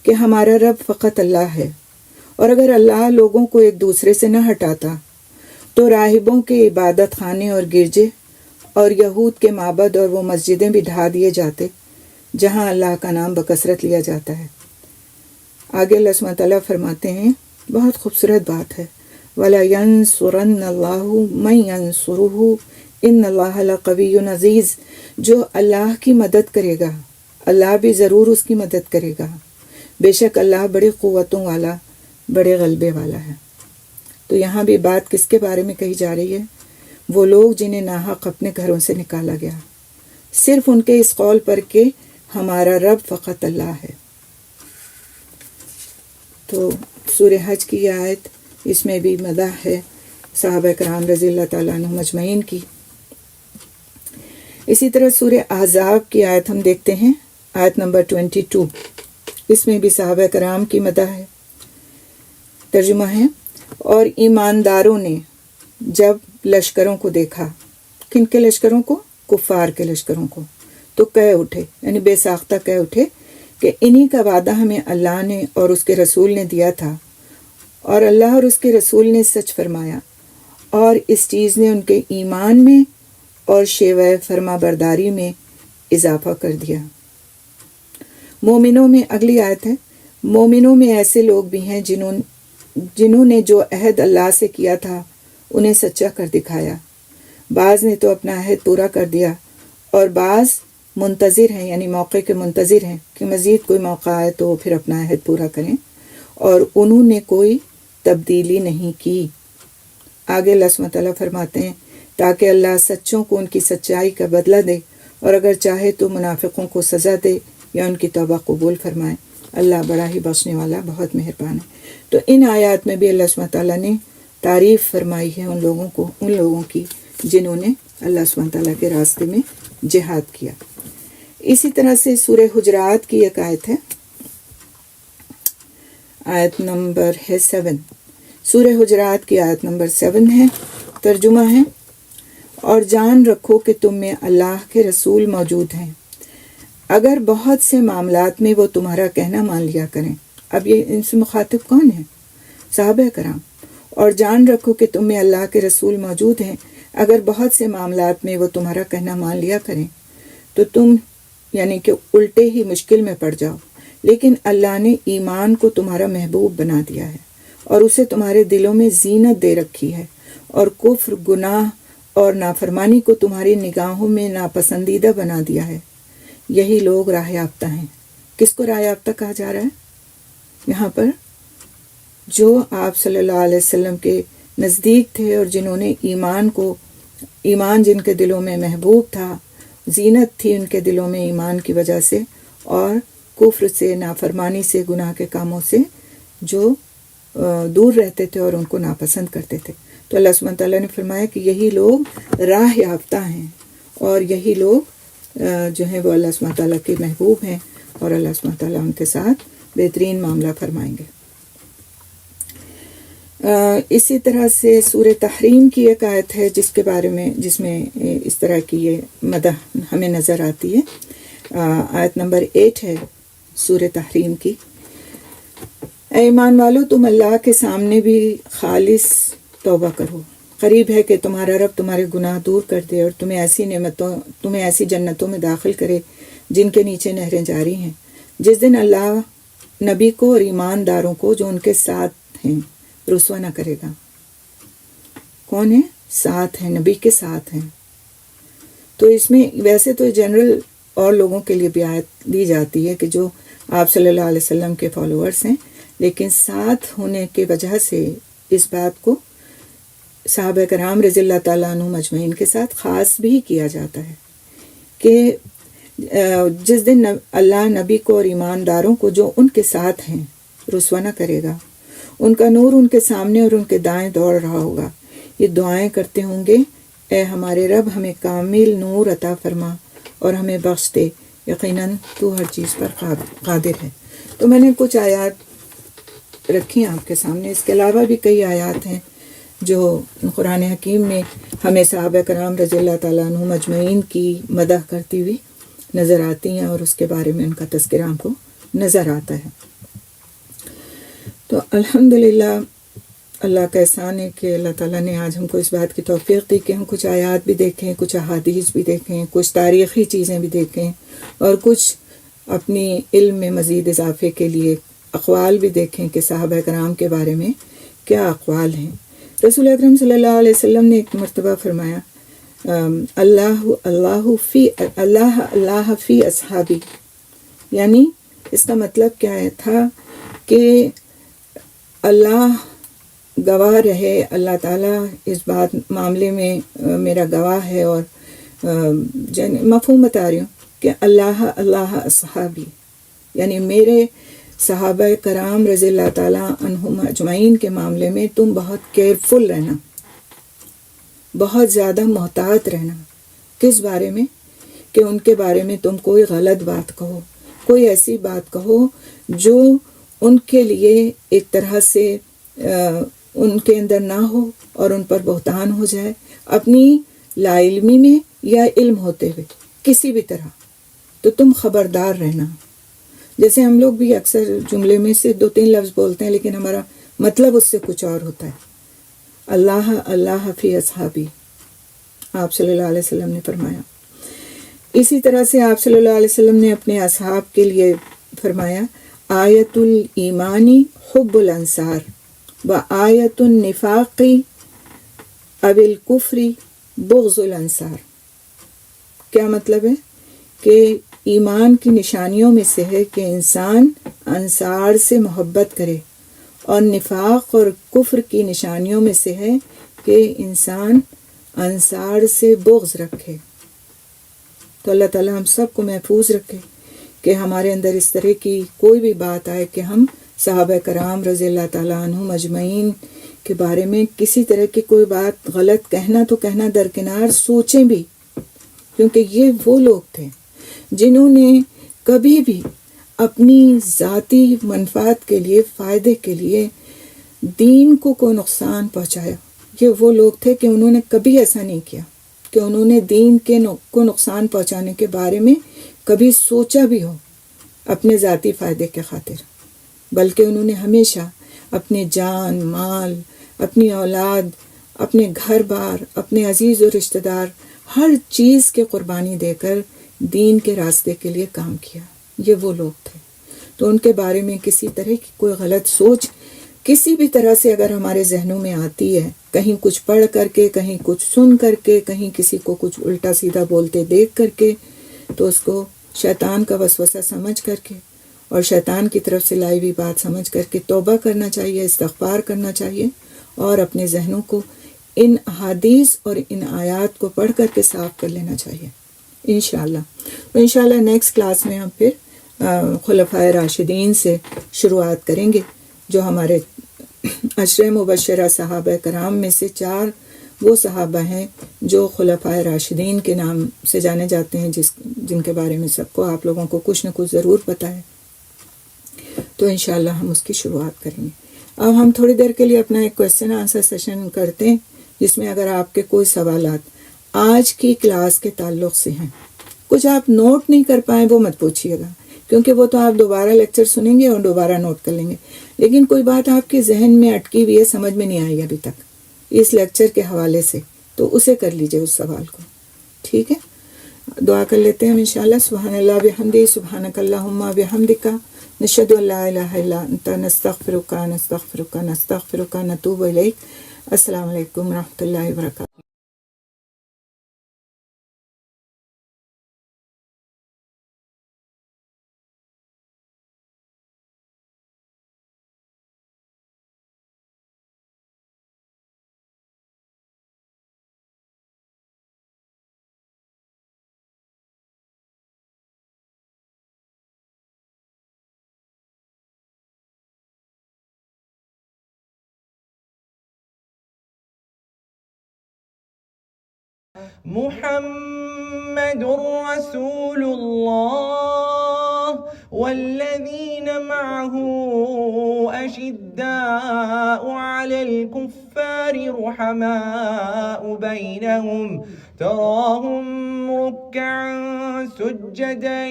Speaker 2: کہ ہمارا رب فقط اللہ ہے، اور اگر اللہ لوگوں کو ایک دوسرے سے نہ ہٹاتا تو راہبوں کے عبادت خانے اور گرجے اور یہود کے معبد اور وہ مسجدیں بھی ڈھا دیے جاتے جہاں اللہ کا نام بکثرت لیا جاتا ہے۔ آگے اللہ سبحانہ تعالیٰ فرماتے ہیں، بہت خوبصورت بات ہے، وَلَيَنْصُرَنَّ اللَّهُ مَن يَنْصُرُهُ إِنَّ اللَّهَ لَقَوِيٌّ عَزِيزٌ، جو اللہ کی مدد کرے گا اللہ بھی ضرور اس کی مدد کرے گا، بے شک اللہ بڑی قوتوں والا، بڑے غلبے والا ہے۔ تو یہاں بھی بات کس کے بارے میں کہی جا رہی ہے؟ وہ لوگ جنہیں ناحق اپنے گھروں سے نکالا گیا صرف ان کے اس قول پر کہ ہمارا رب فقط اللہ ہے۔ تو سورہ حج کی آیت، اس میں بھی مدح ہے صحابہ کرام رضی اللہ تعالیٰ عنہم اجمعین کی۔ اسی طرح سورہ احزاب کی آیت ہم دیکھتے ہیں، آیت نمبر 22، اس میں بھی صحابہ کرام کی مدح ہے۔ ترجمہ ہے، اور ایمانداروں نے جب لشکروں کو دیکھا، کن کے لشکروں کو؟ کفار کے لشکروں کو، تو کہہ اٹھے، یعنی بے ساختہ کہہ اٹھے کہ انہی کا وعدہ ہمیں اللہ نے اور اس کے رسول نے دیا تھا، اور اللہ اور اس کے رسول نے سچ فرمایا، اور اس چیز نے ان کے ایمان میں اور شیوہ فرما برداری میں اضافہ کر دیا۔ مومنوں میں اگلی آیت ہے، مومنوں میں ایسے لوگ بھی ہیں جنہوں نے جو عہد اللہ سے کیا تھا انہیں سچا کر دکھایا، بعض نے تو اپنا عہد پورا کر دیا اور بعض منتظر ہیں، یعنی موقع کے منتظر ہیں کہ مزید کوئی موقع آئے تو پھر اپنا عہد پورا کریں، اور انہوں نے کوئی تبدیلی نہیں کی۔ آگے اللہ سبحانہ تعالیٰ فرماتے ہیں، تاکہ اللہ سچوں کو ان کی سچائی کا بدلہ دے، اور اگر چاہے تو منافقوں کو سزا دے یا ان کی توبہ قبول فرمائے، اللہ بڑا ہی بخشنے والا، بہت مہربان ہے۔ تو ان آیات میں بھی اللہ سبحانہ تعالیٰ نے تعریف فرمائی ہے ان لوگوں کی جنہوں نے اللہ سبحانہ تعالیٰ کے راستے میں جہاد کیا۔ اسی طرح سے سورہ حجرات کی ایک آیت ہے، آیت نمبر ہے 7، سورہ حجرات کی آیت نمبر 7 ہے۔ ترجمہ ہے، اور جان رکھو کہ تم میں اللہ کے رسول موجود ہیں، اگر بہت سے معاملات میں وہ تمہارا کہنا مان لیا کریں۔ اب یہ ان سے مخاطب کون ہے؟ صحابہ کرام۔ اور جان رکھو کہ تم میں اللہ کے رسول موجود ہیں، اگر بہت سے معاملات میں وہ تمہارا کہنا مان لیا کریں تو تم یعنی کہ الٹے ہی مشکل میں پڑ جاؤ، لیکن اللہ نے ایمان کو تمہارا محبوب بنا دیا ہے اور اسے تمہارے دلوں میں زینت دے رکھی ہے، اور کفر، گناہ اور نافرمانی کو تمہاری نگاہوں میں ناپسندیدہ بنا دیا ہے۔ یہی لوگ راہ یافتہ ہیں۔ کس کو راہ یافتہ کہا جا رہا ہے یہاں پر؟ جو آپ صلی اللہ علیہ وسلم کے نزدیک تھے اور جنہوں نے ایمان جن کے دلوں میں محبوب تھا، زینت تھی ان کے دلوں میں ایمان کی وجہ سے، اور کفر سے، نافرمانی سے، گناہ کے کاموں سے جو دور رہتے تھے اور ان کو ناپسند کرتے تھے۔ تو اللہ سبحانہ تعالیٰ نے فرمایا کہ یہی لوگ راہ یافتہ ہیں، اور یہی لوگ جو ہیں وہ اللہ سبحانہ تعالیٰ کے محبوب ہیں، اور اللہ سبحانہ تعالیٰ ان کے ساتھ بہترین معاملہ فرمائیں گے۔ اسی طرح سے سورہ تحریم کی ایک آیت ہے جس میں اس طرح کی یہ مدح ہمیں نظر آتی ہے۔ آیت نمبر 8 ہے سورہ تحریم کی، اے ایمان والو، تم اللہ کے سامنے بھی خالص توبہ کرو، قریب ہے کہ تمہارا رب تمہارے گناہ دور کر دے اور تمہیں ایسی جنتوں میں داخل کرے جن کے نیچے نہریں جاری ہیں، جس دن اللہ نبی کو اور ایمانداروں کو جو ان کے ساتھ ہیں رسوا نہ کرے گا. کون ہے؟ ساتھ ہیں، نبی کے ساتھ ہیں. تو اس میں ویسے تو جنرل اور لوگوں کے لیے بھی آیت دی جاتی ہے کہ جو آپ صلی اللہ علیہ وسلم کے فالوورز ہیں، لیکن ساتھ ہونے کی وجہ سے اس بات کو صحابہ کرام رضی اللہ تعالیٰ عنہ مجمعین کے ساتھ خاص بھی کیا جاتا ہے کہ جس دن اللہ نبی کو اور ایمانداروں کو جو ان کے ساتھ ہیں رسوا نہ کرے گا. ان کا نور ان کے سامنے اور ان کے دائیں دوڑ رہا ہوگا. یہ دعائیں کرتے ہوں گے، اے ہمارے رب ہمیں کامل نور عطا فرما اور ہمیں بخش دے، یقیناً تو ہر چیز پر قادر ہے. تو میں نے کچھ آیات رکھی ہیں آپ کے سامنے. اس کے علاوہ بھی کئی آیات ہیں جو قرآن حکیم میں ہمیں صحابہ کرام رضی اللہ تعالیٰ عنہ مجمعین کی مدح کرتی ہوئی نظر آتی ہیں اور اس کے بارے میں ان کا تذکرہ ہم کو نظر آتا ہے. تو الحمدللہ اللہ کا احسان ہے کہ اللہ تعالیٰ نے آج ہم کو اس بات کی توفیق دی کہ ہم کچھ آیات بھی دیکھیں، کچھ احادیث بھی دیکھیں، کچھ تاریخی چیزیں بھی دیکھیں اور کچھ اپنی علم میں مزید اضافے کے لیے اقوال بھی دیکھیں کہ صحابہ کرام کے بارے میں کیا اقوال ہیں. رسول اکرم صلی اللہ علیہ وسلم نے ایک مرتبہ فرمایا اللہ فی اصحابی، یعنی اس کا مطلب کیا تھا کہ اللہ گواہ رہے، اللہ تعالیٰ اس بات معاملے میں میرا گواہ ہے. اور مفہوم بتا رہی ہوں کہ اللہ اصحابی، یعنی میرے صحابہ کرام رضی اللہ تعالیٰ عنہم اجمعین کے معاملے میں تم بہت کیئرفل رہنا، بہت زیادہ محتاط رہنا. کس بارے میں؟ کہ ان کے بارے میں تم کوئی غلط بات کہو، کوئی ایسی بات کہو جو ان کے لیے ایک طرح سے ان کے اندر نہ ہو اور ان پر بہتان ہو جائے، اپنی لا علمی میں یا علم ہوتے ہوئے کسی بھی طرح. تو تم خبردار رہنا. جیسے ہم لوگ بھی اکثر جملے میں سے 2-3 لفظ بولتے ہیں لیکن ہمارا مطلب اس سے کچھ اور ہوتا ہے. اللہ فی اصحابی، آپ صلی اللہ علیہ وسلم نے فرمایا. اسی طرح سے آپ صلی اللہ علیہ وسلم نے اپنے اصحاب کے لیے فرمایا آیت الایمانی حب الانصار و آیت النفاق او الکفر بغض الانصار. کیا مطلب ہے؟ کہ ایمان کی نشانیوں میں سے ہے کہ انسان انصار سے محبت کرے، اور نفاق اور کفر کی نشانیوں میں سے ہے کہ انسان انصار سے بغض رکھے. تو اللہ تعالیٰ ہم سب کو محفوظ رکھے کہ ہمارے اندر اس طرح کی کوئی بھی بات آئے کہ ہم صحابہ کرام رضی اللہ تعالیٰ عنہم اجمعین کے بارے میں کسی طرح کی کوئی بات غلط کہنا تو کہنا درکنار، سوچیں بھی، کیونکہ یہ وہ لوگ تھے جنہوں نے کبھی بھی اپنی ذاتی منفعت کے لیے، فائدے کے لیے دین کو کوئی نقصان پہنچایا. یہ وہ لوگ تھے کہ انہوں نے کبھی ایسا نہیں کیا کہ انہوں نے دین کو نقصان پہنچانے کے بارے میں کبھی سوچا بھی ہو اپنے ذاتی فائدے کے خاطر، بلکہ انہوں نے ہمیشہ اپنے جان، مال، اپنی اولاد، اپنے گھر بار، اپنے عزیز و رشتہ دار، ہر چیز کے قربانی دے کر دین کے راستے کے لیے کام کیا. یہ وہ لوگ تھے. تو ان کے بارے میں کسی طرح کی کوئی غلط سوچ کسی بھی طرح سے اگر ہمارے ذہنوں میں آتی ہے، کہیں کچھ پڑھ کر کے، کہیں کچھ سن کر کے، کہیں کسی کو کچھ الٹا سیدھا بولتے دیکھ کر کے، تو اس کو شیطان کا وسوسہ سمجھ کر کے اور شیطان کی طرف سے لائی ہوئی بات سمجھ کر کے توبہ کرنا چاہیے، استغفار کرنا چاہیے، اور اپنے ذہنوں کو ان احادیث اور ان آیات کو پڑھ کر کے صاف کر لینا چاہیے انشاءاللہ. تو انشاءاللہ نیکسٹ کلاس میں ہم پھر خلفائے راشدین سے شروعات کریں گے، جو ہمارے عشرہ مبشرہ صحابہ کرام میں سے 4 وہ صحابہ ہیں جو خلفائے راشدین کے نام سے جانے جاتے ہیں، جن کے بارے میں سب کو، آپ لوگوں کو کچھ نہ کچھ ضرور پتہ ہے. تو انشاءاللہ ہم اس کی شروعات کریں گے. اب ہم تھوڑی دیر کے لیے اپنا ایک کویسچن آنسر سیشن کرتے ہیں، جس میں اگر آپ کے کوئی سوالات آج کی کلاس کے تعلق سے ہیں، کچھ آپ نوٹ نہیں کر پائیں، وہ مت پوچھیے گا، کیونکہ وہ تو آپ دوبارہ لیکچر سنیں گے اور دوبارہ نوٹ کر لیں گے. لیکن کوئی بات آپ کے ذہن میں اٹکی ہوئی ہے، سمجھ میں نہیں آئی ابھی تک اس لیکچر کے حوالے سے، تو اسے کر لیجئے اس سوال کو. ٹھیک ہے؟ دعا کر لیتے ہیں انشاءاللہ. سبحان اللہ بحمدہ، سبحانک اللہم بحمدک، نشهد أن لا إله إلا أنت نستغفرك نتوب إليك. السلام علیکم ورحمۃ اللہ وبرکاتہ.
Speaker 3: محمد رسول الله والذين معه أشداء على الكفار رحماء بينهم تراهم ركعا سجدا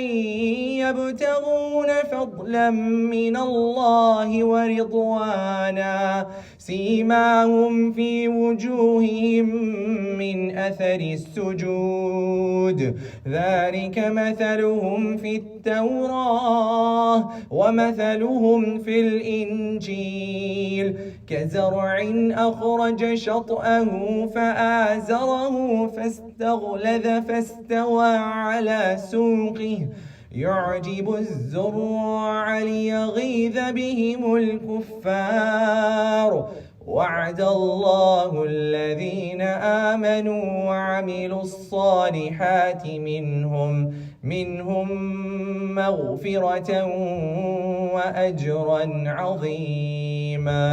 Speaker 3: يبتغون فضلا من الله ورضوانا سيماهم في وجوههم من أثر السجود ذلك مثلهم في التوراة ومثلهم في الإنجيل كزرع أخرج شطأه فآزره فاستغلظ فاستوى على سوقه يعجب الزراع ليغيظ بهم الكفار وعد الله الذين آمنوا وعملوا الصالحات منهم مغفرة وأجرا عظيما.